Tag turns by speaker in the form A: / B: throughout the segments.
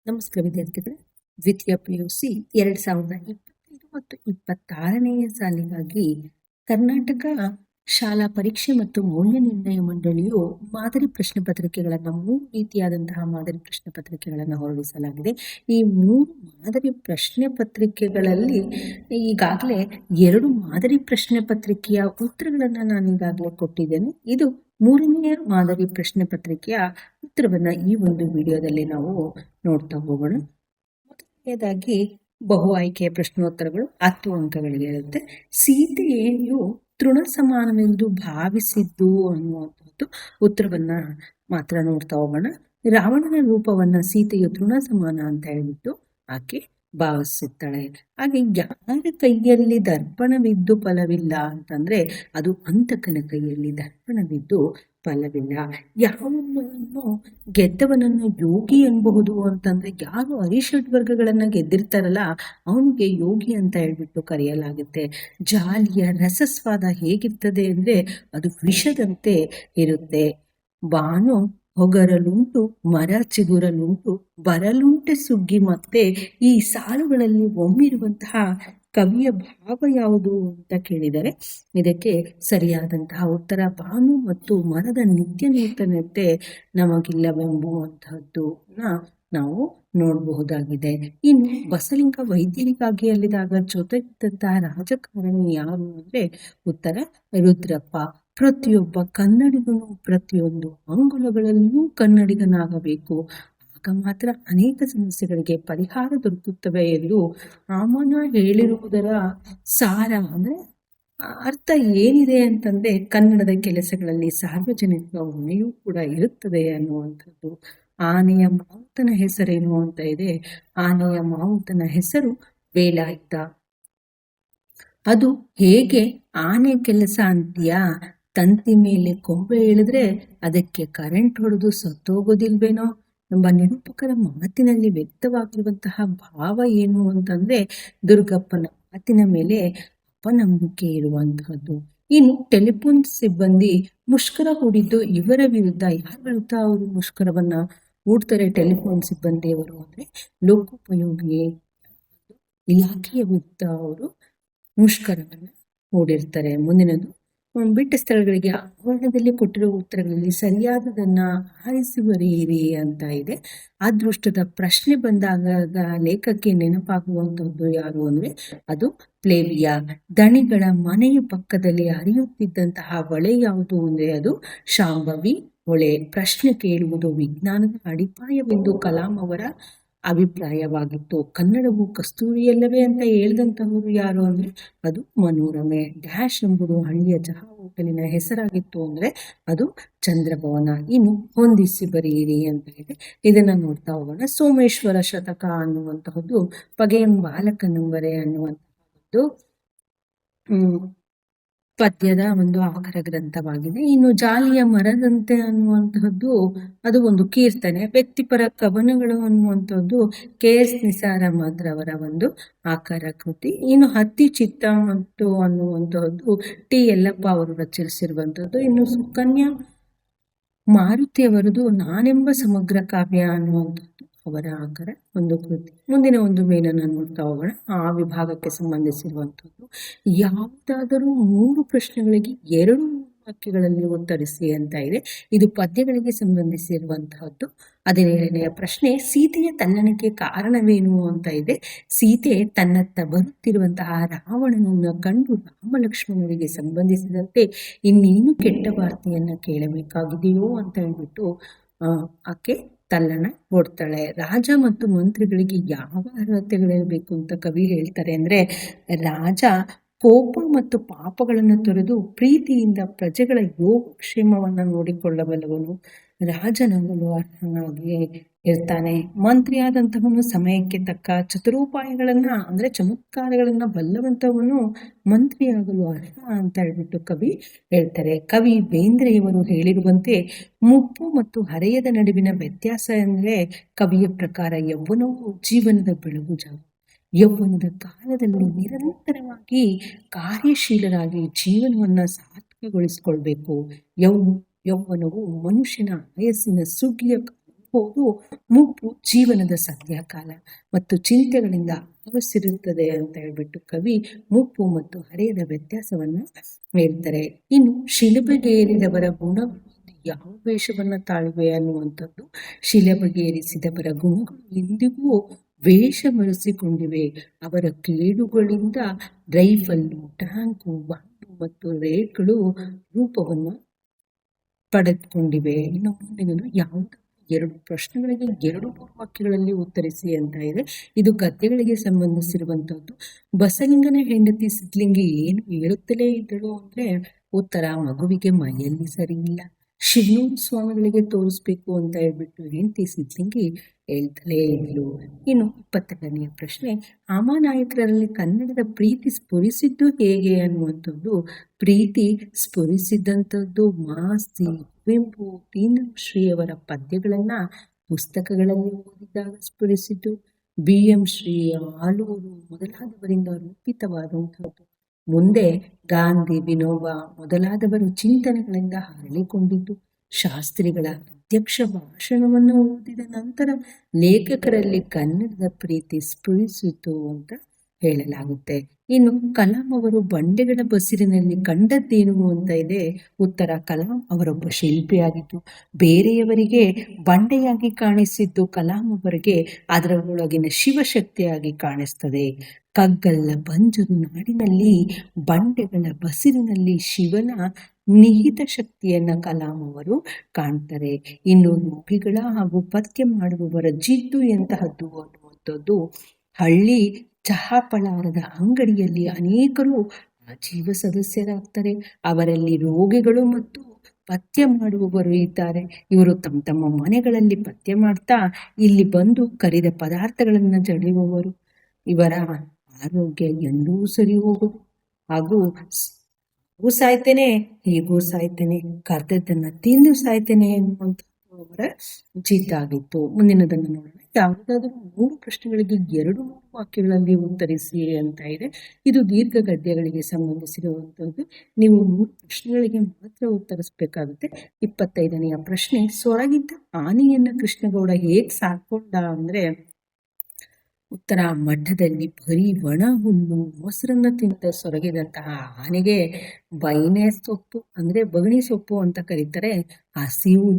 A: ನಮಸ್ಕಾರ ವಿದ್ಯಾರ್ಥಿಗಳೇ. ದ್ವಿತೀಯ PUC 2025 ಮತ್ತು 26ನೇ ಸಾಲಿಗಾಗಿ ಕರ್ನಾಟಕ ಶಾಲಾ ಪರೀಕ್ಷೆ ಮತ್ತು ಮೌಲ್ಯ ನಿರ್ಣಯ ಮಂಡಳಿಯು ಮಾದರಿ ಪ್ರಶ್ನೆ ಪತ್ರಿಕೆಗಳನ್ನು 3 ರೀತಿಯಾದಂತಹ ಮಾದರಿ ಪ್ರಶ್ನೆ ಪತ್ರಿಕೆಗಳನ್ನು ಹೊರಡಿಸಲಾಗಿದೆ. ಈ 3 ಮಾದರಿ ಪ್ರಶ್ನೆ ಪತ್ರಿಕೆಗಳಲ್ಲಿ ಈಗಾಗಲೇ 2 ಮಾದರಿ ಪ್ರಶ್ನೆ ಪತ್ರಿಕೆಯ ಉತ್ತರಗಳನ್ನು ನಾನು ಈಗಾಗಲೇ ಕೊಟ್ಟಿದ್ದೇನೆ. ಇದು 3ನೇ ಮಾದರಿ ಪ್ರಶ್ನೆ ಪತ್ರಿಕೆಯ ಉತ್ತರವನ್ನ ಈ ಒಂದು ವಿಡಿಯೋದಲ್ಲಿ ನಾವು ನೋಡ್ತಾ ಹೋಗೋಣ. ಮೊದಲನೇದಾಗಿ ಬಹು ಆಯ್ಕೆಯ ಪ್ರಶ್ನೋತ್ತರಗಳು 10 ಅಂಕಗಳಿಗೆ ಇರುತ್ತೆ. ಸೀತೆಯು ತೃಣ ಸಮಾನವೆಂದು ಭಾವಿಸಿದ್ದು ಅನ್ನುವಂಥದ್ದು ಉತ್ತರವನ್ನ ಮಾತ್ರ ನೋಡ್ತಾ ಹೋಗೋಣ. ರಾವಣನ ರೂಪವನ್ನ ಸೀತೆಯು ತೃಣ ಸಮಾನ ಅಂತ ಹೇಳ್ಬಿಟ್ಟು ಆಕೆ ಭಾವಿಸುತ್ತಾಳೆ. ಹಾಗೆ ಯಾರ ಕೈಯಲ್ಲಿ ದರ್ಪಣವಿದ್ದು ಫಲವಿಲ್ಲ ಅಂತಂದ್ರೆ ಅದು ಅಂತಕನ ಕೈಯಲ್ಲಿ ದರ್ಪಣವಿದ್ದು ಫಲವಿಲ್ಲ. ಯಾವನನ್ನು ಗೆದ್ದವನನ್ನು ಯೋಗಿ ಅನ್ಬಹುದು ಅಂತಂದ್ರೆ ಯಾರು ಅರಿಷಡ್ ವರ್ಗಗಳನ್ನ ಗೆದ್ದಿರ್ತಾರಲ್ಲ ಅವನಿಗೆ ಯೋಗಿ ಅಂತ ಹೇಳ್ಬಿಟ್ಟು ಕರೆಯಲಾಗುತ್ತೆ. ಜಾಲಿಯ ರಸಸ್ವಾದ ಹೇಗಿರ್ತದೆ ಅಂದ್ರೆ ಅದು ವಿಷದಂತೆ ಇರುತ್ತೆ. ಬಾನು ಹೊಗರಲುಂಟು ಮರ ಚಿಗುರಲುಂಟು ಬರಲುಂಟೆ ಸುಗ್ಗಿ. ಮತ್ತೆ ಈ ಸಾಲುಗಳಲ್ಲಿ ಒಮ್ಮಿರುವಂತಹ ಕವಿಯ ಭಾವ ಯಾವುದು ಅಂತ ಕೇಳಿದರೆ ಇದಕ್ಕೆ ಸರಿಯಾದಂತಹ ಉತ್ತರ ಬಾನು ಮತ್ತು ಮರದ ನಿತ್ಯ ನೂತನತೆ ನಮಗಿಲ್ಲವೆಂಬುವಂತಹದ್ದನ್ನ ನಾವು ನೋಡಬಹುದಾಗಿದೆ. ಇನ್ನು ಬಸಲಿಂಗ ವೈದ್ಯರಿಗಾಗಿ ಅಲ್ಲಿದಾಗ ಜೊತೆಗಿದ್ದಂತಹ ರಾಜಕಾರಣಿ ಯಾರು ಅಂದ್ರೆ ಉತ್ತರ ರುದ್ರಪ್ಪ. ಪ್ರತಿಯೊಬ್ಬ ಕನ್ನಡಿಗನು ಪ್ರತಿಯೊಂದು ಅಂಗುಲಗಳಲ್ಲಿಯೂ ಕನ್ನಡಿಗನಾಗಬೇಕು, ಆಗ ಮಾತ್ರ ಅನೇಕ ಸಮಸ್ಯೆಗಳಿಗೆ ಪರಿಹಾರ ದೊರಕುತ್ತವೆ ಎಂದು ಅಮ್ಮನ ಹೇಳಿರುವುದರ ಸಾರ ಅಂದ್ರೆ ಅರ್ಥ ಏನಿದೆ ಅಂತಂದ್ರೆ ಕನ್ನಡದ ಕೆಲಸಗಳಲ್ಲಿ ಸಾರ್ವಜನಿಕ ಹೊಣೆಯೂ ಕೂಡ ಇರುತ್ತದೆ ಅನ್ನುವಂಥದ್ದು. ಆನೆಯ ಮಾವುತನ ಹೆಸರೇನು ಅಂತ ಇದೆ. ಆನೆಯ ಮಾವುತನ ಹೆಸರು ವೇಲಾಯುಧ. ಅದು ಹೇಗೆ ಆನೆ ಕೆಲಸ ಅಂತೀಯಾ? ತಂತಿ ಮೇಲೆ ಕೊಂಬೆ ಎಳೆದ್ರೆ ಅದಕ್ಕೆ ಕರೆಂಟ್ ಹೊಡೆದು ಸತ್ತೋಗೋದಿಲ್ವೇನೋ ಎಂಬ ನಿರೂಪಕರ ಮಾತಿನಲ್ಲಿ ವ್ಯಕ್ತವಾಗಿರುವಂತಹ ಭಾವ ಏನು ಅಂತಂದ್ರೆ ದುರ್ಗಪ್ಪನ ಮಾತಿನ ಮೇಲೆ ಅಪನಂಬಿಕೆ ಇರುವಂತಹದ್ದು. ಇನ್ನು ಟೆಲಿಫೋನ್ ಸಿಬ್ಬಂದಿ ಮುಷ್ಕರ ಹೂಡಿದ್ದು ಇವರ ವಿರುದ್ಧ. ಯಾರ ವಿರುದ್ಧ ಅವರು ಮುಷ್ಕರವನ್ನ ಹೂಡ್ತಾರೆ ಟೆಲಿಫೋನ್ ಸಿಬ್ಬಂದಿಯವರು ಅಂದ್ರೆ ಲೋಕೋಪಯೋಗಿ ಇಲಾಖೆಯ ವಿರುದ್ಧ ಅವರು ಮುಷ್ಕರವನ್ನ ಹೂಡಿರ್ತಾರೆ. ಮುಂದಿನದು ಬಿಟ್ಟ ಸ್ಥಳಗಳಿಗೆ ಆವರಣದಲ್ಲಿ ಕೊಟ್ಟಿರುವ ಉತ್ತರಗಳಲ್ಲಿ ಸರಿಯಾದದನ್ನ ಆರಿಸಿ ಬರೆಯಿರಿ ಅಂತ ಇದೆ. ಅದೃಷ್ಟದ ಪ್ರಶ್ನೆ ಬಂದಾಗ ಲೇಖಕ್ಕೆ ನೆನಪಾಗುವಂತಹದ್ದು ಯಾರು ಅಂದ್ರೆ ಅದು ಪ್ಲೇವಿಯಾ. ದಣಿಗಳ ಮನೆಯ ಪಕ್ಕದಲ್ಲಿ ಹರಿಯುತ್ತಿದ್ದಂತಹ ಹೊಳೆ ಯಾವುದು ಅಂದ್ರೆ ಅದು ಶಾಂಭವಿ ಹೊಳೆ. ಪ್ರಶ್ನೆ ಕೇಳುವುದು ವಿಜ್ಞಾನದ ಅಡಿಪಾಯವೆಂದು ಕಲಾಂ ಅವರ ಅಭಿಪ್ರಾಯವಾಗಿತ್ತು. ಕನ್ನಡವು ಕಸ್ತೂರಿಯಲ್ಲವೇ ಅಂತ ಹೇಳ್ದಂತಹವರು ಯಾರು ಅಂದ್ರೆ ಅದು ಮನೋರಮೆ. ಡ್ಯಾಶ್ ಎಂಬುದು ಹಳ್ಳಿಯ ಚಹಾ ಹೋಟೆಲಿನ ಹೆಸರಾಗಿತ್ತು ಅಂದ್ರೆ ಅದು ಚಂದ್ರಭವನ. ಇನ್ನು ಹೊಂದಿಸಿ ಬರೆಯಿರಿ ಅಂತ ಇದೆ. ಇದನ್ನ ನೋಡ್ತಾ ಹೋಗೋಣ. ಸೋಮೇಶ್ವರ ಶತಕ ಅನ್ನುವಂತಹದ್ದು ಪಗೆಯಂ ಬಾಲಕನಂಬರೆ ಅನ್ನುವಂತಹದ್ದು ಪದ್ಯದ ಒಂದು ಆಕರ ಗ್ರಂಥವಾಗಿದೆ. ಇನ್ನು ಜಾಲಿಯ ಮರದಂತೆ ಅನ್ನುವಂತಹದ್ದು ಅದು ಒಂದು ಕೀರ್ತನೆ. ವ್ಯಕ್ತಿಪರ ಕವನಗಳು ಅನ್ನುವಂಥದ್ದು KS ನಿಸಾರ್ ಅಹಮದ್ ರವರ ಒಂದು ಆಕಾರ ಕೃತಿ. ಇನ್ನು ಹತ್ತಿ ಚಿತ್ತ ಮತ್ತು ಅನ್ನುವಂತಹದ್ದು T ಯಲ್ಲಪ್ಪ ಅವರು ರಚಿಸಿರುವಂತಹದ್ದು. ಇನ್ನು ಸುಕನ್ಯಾ ಮಾರುತಿಯವರದು ನಾನೆಂಬ ಸಮಗ್ರ ಕಾವ್ಯ ಅನ್ನುವಂಥದ್ದು ಅವರ ಆಕರ ಒಂದು ಕೃತಿ. ಮುಂದಿನ ಒಂದು ಮೇಲನ್ನು ನೋಡ್ತಾ ಹೋಗೋಣ. ಆ ವಿಭಾಗಕ್ಕೆ ಸಂಬಂಧಿಸಿರುವಂಥದ್ದು. ಯಾವುದಾದರೂ 3 ಪ್ರಶ್ನೆಗಳಿಗೆ 2 ವಾಕ್ಯಗಳಲ್ಲಿ ಉತ್ತರಿಸಿ ಅಂತ ಇದೆ. ಇದು ಪದ್ಯಗಳಿಗೆ ಸಂಬಂಧಿಸಿರುವಂತಹದ್ದು. 17ನೆಯ ಪ್ರಶ್ನೆ ಸೀತೆಯ ತಲ್ಲಣಕ್ಕೆ ಕಾರಣವೇನು ಅಂತ ಇದೆ. ಸೀತೆ ತನ್ನತ್ತ ಬರುತ್ತಿರುವಂತಹ ರಾವಣನನ್ನ ಕಂಡು ರಾಮಲಕ್ಷ್ಮಣರಿಗೆ ಸಂಬಂಧಿಸಿದಂತೆ ಇನ್ನೇನು ಕೆಟ್ಟ ವಾರ್ತೆಯನ್ನ ಕೇಳಬೇಕಾಗಿದೆಯೋ ಅಂತ ಹೇಳ್ಬಿಟ್ಟು ಆಕೆ ತಲ್ಲಣ ಓಡ್ತಾಳೆ. ರಾಜ ಮತ್ತು ಮಂತ್ರಿಗಳಿಗೆ ಯಾವ ಅರ್ಹತೆಗಳಿರಬೇಕು ಅಂತ ಕವಿ ಹೇಳ್ತಾರೆ ಅಂದ್ರೆ ರಾಜ ಕೋಪ ಮತ್ತು ಪಾಪಗಳನ್ನು ತೊರೆದು ಪ್ರೀತಿಯಿಂದ ಪ್ರಜೆಗಳ ಯೋಗಕ್ಷೇಮವನ್ನ ನೋಡಿಕೊಳ್ಳಬಲ್ಲವನು ರಾಜನಾಗಲು ಅರ್ಹನಾಗಿ ಇರ್ತಾನೆ. ಮಂತ್ರಿಯಾದಂತಹವನು ಸಮಯಕ್ಕೆ ತಕ್ಕ ಚತುರೋಪಾಯಗಳನ್ನ ಅಂದ್ರೆ ಚಮತ್ಕಾರಗಳನ್ನ ಬಲ್ಲವಂತವನು ಮಂತ್ರಿಯಾಗಲು ಅರ್ಹ ಅಂತ ಹೇಳ್ಬಿಟ್ಟು ಕವಿ ಹೇಳ್ತಾರೆ. ಕವಿ ಬೇಂದ್ರೆಯವರು ಹೇಳಿರುವಂತೆ ಮುಪ್ಪು ಮತ್ತು ಹರೆಯದ ನಡುವಿನ ವ್ಯತ್ಯಾಸ ಅಂದ್ರೆ ಕವಿಯ ಪ್ರಕಾರ ಯೌವನವು ಜೀವನದ ಬೆಳಗು ಜಾವ. ಯೌವನದ ಕಾಲದಲ್ಲಿ ನಿರಂತರವಾಗಿ ಕಾರ್ಯಶೀಲರಾಗಿ ಜೀವನವನ್ನ ಸಾರ್ಥಕಗೊಳಿಸಿಕೊಳ್ಬೇಕು. ಯೌವನವು ಮನುಷ್ಯನ ಆಯಸ್ಸಿನ ಸುಗ್ಗಿಯ ಹೌದು, ಮುಪ್ಪು ಜೀವನದ ಸಂಧ್ಯಾಕಾಲ ಮತ್ತು ಚಿಂತೆಗಳಿಂದ ಆವರಿಸಿರುತ್ತದೆ ಅಂತ ಹೇಳ್ಬಿಟ್ಟು ಕವಿ ಮುಪ್ಪು ಮತ್ತು ಹರೆಯದ ವ್ಯತ್ಯಾಸವನ್ನ ಹೇಳ್ತಾರೆ. ಇನ್ನು ಶಿಲುಬೆಗೇರಿದವರ ಗುಣಗಳು ಯಾವ ವೇಷವನ್ನ ತಾಳಿವೆ ಅನ್ನುವಂಥದ್ದು, ಶಿಲುಬೆಗೇರಿಸಿದವರ ಗುಣಗಳು ಇಂದಿಗೂ ವೇಷ ಮರೆಸಿಕೊಂಡಿವೆ. ಅವರ ಕೇಡುಗಳಿಂದ ರೈಫಲ್ಲು, ಟ್ಯಾಂಕು, ಬಾಂಬು ಮತ್ತು ರೇಟ್ಗಳು ರೂಪವನ್ನು ಪಡೆದುಕೊಂಡಿವೆ. ಇನ್ನು ಮುಂದಿನದು ಯಾವುದು? 2 ಪ್ರಶ್ನೆಗಳಿಗೆ 2 ವಾಕ್ಯಗಳಲ್ಲಿ ಉತ್ತರಿಸಿ ಅಂತ ಇದೆ. ಇದು ಗದ್ಯಗಳಿಗೆ ಸಂಬಂಧಿಸಿರುವಂತಹದ್ದು. ಬಸಲಿಂಗನ ಹೆಂಡತಿ ಸಿದ್ಲಿಂಗಿ ಏನು ಹೇಳುತ್ತಲೇ ಇದ್ದಳು ಅಂದ್ರೆ, ಉತ್ತರ ಮಗುವಿಗೆ ಮೈಯಲ್ಲಿ ಸರಿ ಇಲ್ಲ, ಶಿವನೂರು ಸ್ವಾಮಿಗಳಿಗೆ ತೋರಿಸ್ಬೇಕು ಅಂತ ಹೇಳ್ಬಿಟ್ಟು ಹೆಂಡತಿ ಸಿದ್ಲಿಂಗಿ ಹೇಳ್ತಲೇ ಇದ್ಲು. ಇನ್ನು 22ನೇ ಪ್ರಶ್ನೆ, ಹಾಮಾನಾಯಕರಲ್ಲಿ ಕನ್ನಡದ ಪ್ರೀತಿ ಸ್ಫುರಿಸಿದ್ದು ಹೇಗೆ ಅನ್ನುವಂಥದ್ದು. ಪ್ರೀತಿ ಸ್ಫುರಿಸಿದಂಥದ್ದು ಮಾಸ್ತಿ, ಕುವೆಂಪು, ತೀನಂಶ್ರೀಯವರ ಪದ್ಯಗಳನ್ನ ಪುಸ್ತಕಗಳಲ್ಲಿ ಓದಿದಾಗ ಸ್ಫುರಿಸಿದ್ದು. BM ಶ್ರೀ, ಆಲೂರು ಮೊದಲಾದವರಿಂದ ರೂಪಿತವಾದಂಥದ್ದು. ಮುಂದೆ ಗಾಂಧಿ, ವಿನೋಬ ಮೊದಲಾದವರ ಚಿಂತನೆಗಳಿಂದ ಹರಳಿಕೊಂಡಿದ್ದು. ಶಾಸ್ತ್ರಿಗಳ ಅಧ್ಯಕ್ಷ ಭಾಷಣವನ್ನು ಓದಿದ ನಂತರ ಲೇಖಕರಲ್ಲಿ ಕನ್ನಡದ ಪ್ರೀತಿ ಸ್ಫುರಿಸಿತು ಅಂತ ಹೇಳಲಾಗುತ್ತೆ. ಇನ್ನು ಕಲಾಂ ಅವರು ಬಂಡೆಗಳ ಬಸಿರಿನಲ್ಲಿ ಕಂಡದ್ದೇನು ಅಂತ ಇದೆ. ಉತ್ತರ, ಕಲಾಂ ಅವರೊಬ್ಬ ಶಿಲ್ಪಿಯಾಗಿದ್ದು ಬೇರೆಯವರಿಗೆ ಬಂಡೆಯಾಗಿ ಕಾಣಿಸಿದ್ದು ಕಲಾಂ ಅವರಿಗೆ ಅದರ ಒಳಗಿನ ಶಿವಶಕ್ತಿಯಾಗಿ ಕಾಣಿಸ್ತದೆ. ಕಗ್ಗಲ್ಲ ಬಂಜರು ನಾಡಿನಲ್ಲಿ ಬಂಡೆಗಳ ಬಸಿರಿನಲ್ಲಿ ಶಿವನ ನಿಹಿತ ಶಕ್ತಿಯನ್ನ ಕಲಾಂ ಅವರು ಕಾಣ್ತಾರೆ. ಇನ್ನು ರೋಗಿಗಳ ಹಾಗೂ ಪಥ್ಯ ಮಾಡುವವರ ಜಿದ್ದು ಎಂತಹದ್ದು ಅನ್ನುವಂಥದ್ದು. ಹಳ್ಳಿ ಚಹಾ ಪಳಾರದ ಅಂಗಡಿಯಲ್ಲಿ ಅನೇಕರು ಆಜೀವ ಸದಸ್ಯರಾಗ್ತಾರೆ. ಅವರಲ್ಲಿ ರೋಗಿಗಳು ಮತ್ತು ಪಥ್ಯ ಮಾಡುವವರು ಇದ್ದಾರೆ. ಇವರು ತಮ್ಮ ಮನೆಗಳಲ್ಲಿ ಪಥ್ಯ ಮಾಡ್ತಾ ಇಲ್ಲಿ ಬಂದು ಕರಿದ ಪದಾರ್ಥಗಳನ್ನು ಜಡಿಯುವವರು. ಇವರ ಆರೋಗ್ಯ ಎಂದೂ ಸರಿ ಹೋಗುದು. ಹಾಗೂ ಸಾಯ್ತೇನೆ, ಹೀಗೂ ಸಾಯ್ತೇನೆ, ಕರ್ದದ್ದನ್ನ ತಿಂದು ಸಾಯ್ತೇನೆ ಎನ್ನುವಂತ ಅವರ ಜಿದ್ದಾಗಿತ್ತು. ಮುಂದಿನದನ್ನು ನೋಡೋಣ. ಯಾವುದಾದ್ರೂ 3 ಪ್ರಶ್ನೆಗಳಿಗೆ 2 ವಾಕ್ಯಗಳಲ್ಲಿ ಉತ್ತರಿಸಿ ಅಂತ ಇದೆ. ಇದು ದೀರ್ಘ ಗದ್ಯಗಳಿಗೆ ಸಂಬಂಧಿಸಿರುವಂತದ್ದು. ನೀವು 3 ಪ್ರಶ್ನೆಗಳಿಗೆ ಮಾತ್ರ ಉತ್ತರಿಸಬೇಕಾಗುತ್ತೆ. 25ನೆಯ ಪ್ರಶ್ನೆ, ಸೊರಗಿದ್ದ ಆನೆಯನ್ನ ಕೃಷ್ಣಗೌಡ ಹೇಗ್ ಸಾಕೊಂಡ ಅಂದ್ರೆ, ಉತ್ತರ, ಮಠದಲ್ಲಿ ಬರೀ ಒಣ ಹುಲ್ಲು ಮೊಸರನ್ನ ತಿಂತ ಸೊರಗಿದಂತಹ ಆನೆಗೆ ಬೈನೆ ಸೊಪ್ಪು ಅಂದ್ರೆ ಬಗಣಿ ಸೊಪ್ಪು ಅಂತ ಕರೀತಾರೆ, ಹಸಿವು,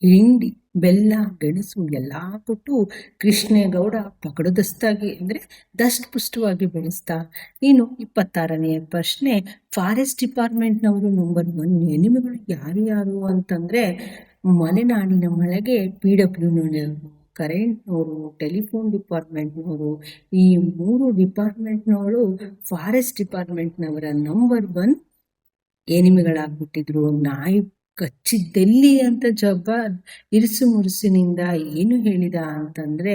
A: ಹಿಂಡಿ, ಬೆಲ್ಲ, ಗೆಣಸು ಎಲ್ಲಾ ಕೊಟ್ಟು ಕೃಷ್ಣೇಗೌಡ ಪಕಡದಸ್ತಾಗಿ ಅಂದ್ರೆ ದಷ್ಟಪುಷ್ಟವಾಗಿ ಬೆಳೆಸ್ತಾ. ಇನ್ನು 26ನೆಯ ಪ್ರಶ್ನೆ, ಫಾರೆಸ್ಟ್ ಡಿಪಾರ್ಟ್ಮೆಂಟ್ನವರು ನಂಬರ್ 1 ಎನಿಮಿಗಳು ಯಾರು ಅಂತಂದ್ರೆ, ಮಲೆನಾಡಿನ ಮಳೆಗೆ PWನವರು, ಕರೆಂಟ್ನವರು, ಟೆಲಿಫೋನ್ ಡಿಪಾರ್ಟ್ಮೆಂಟ್ನವರು. ಈ 3 ಡಿಪಾರ್ಟ್ಮೆಂಟ್ನವರು ಫಾರೆಸ್ಟ್ ಡಿಪಾರ್ಟ್ಮೆಂಟ್ನವರ ನಂಬರ್ 1 ಎನಿಮಿಗಳಾಗ್ಬಿಟ್ಟಿದ್ರು. ನಾಯಿ ಕಚ್ಚಿದ್ದೆಲ್ಲಿ ಅಂತ ಜಬ್ಬಾರ್ ಇರಿಸು ಮುರುಸಿನಿಂದ ಏನು ಹೇಳಿದ ಅಂತಂದ್ರೆ,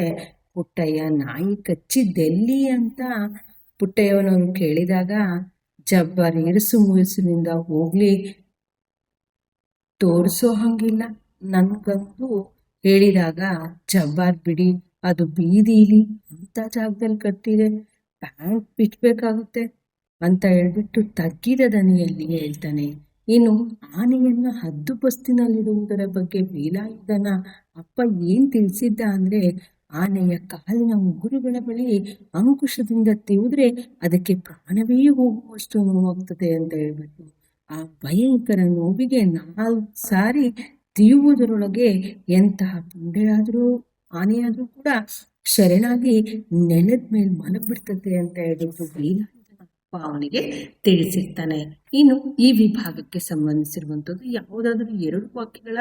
A: ಪುಟ್ಟಯ್ಯ ನಾಯಿ ಕಚ್ಚಿದ್ದೆಲ್ಲಿ ಅಂತ ಪುಟ್ಟಯ್ಯನವರು ಕೇಳಿದಾಗ ಜಬ್ಬಾರ್ ಇರಿಸು ಮುರುಸಿನಿಂದ ಹೋಗ್ಲಿ ತೋರಿಸೋ ಹಂಗಿಲ್ಲ ನನ್ಗಂದು ಹೇಳಿದಾಗ, ಜಬ್ಬಾರ್ ಬಿಡಿ ಅದು ಬೀದಿಲಿ ಅಂತ ಜಾಗದಲ್ಲಿ ಕಟ್ಟಿದೆ, ಪ್ಯಾಂಟ್ ಬಿಚ್ಚಬೇಕಾಗುತ್ತೆ ಅಂತ ಹೇಳ್ಬಿಟ್ಟು ತಗ್ಗಿದ ದನಿಯಲ್ಲಿ ಹೇಳ್ತಾನೆ. ಇನ್ನು ಆನೆಯನ್ನ ಹದ್ದು ಬಸ್ತಿನಲ್ಲಿಡುವುದರ ಬಗ್ಗೆ ವೇಲಾಯುಧನ ಅಪ್ಪ ಏನ್ ತಿಳಿಸಿದ್ದ ಅಂದ್ರೆ, ಆನೆಯ ಕಾಲಿನ ಉಗುರುಗಳ ಬಳಿ ಅಂಕುಶದಿಂದ ತಿವಿದ್ರೆ ಅದಕ್ಕೆ ಪ್ರಾಣವೇ ಹೋಗುವಷ್ಟು ನೋವಾಗ್ತದೆ ಅಂತ ಹೇಳ್ಬಿಟ್ಟು, ಆ ಭಯಂಕರ ನೋವಿಗೆ 4 ಸಾರಿ ತಿಯುವುದರೊಳಗೆ ಎಂತಹ ಪುಂಡೆಯಾದ್ರೂ ಆನೆಯಾದ್ರೂ ಕೂಡ ಶರಣಾಗಿ ನೆಲದ ಮೇಲೆ ಮಲಗ್ಬಿಡ್ತದೆ ಅಂತ ಹೇಳ್ಬಿಟ್ಟು ವೇಲಾಯುಧನ ಅಪ್ಪ ಅವನಿಗೆ ತಿಳಿಸಿರ್ತಾನೆ. ಇನ್ನು ಈ ವಿಭಾಗಕ್ಕೆ ಸಂಬಂಧಿಸಿರುವಂಥದ್ದು ಯಾವುದಾದ್ರೂ 2 ವಾಕ್ಯಗಳ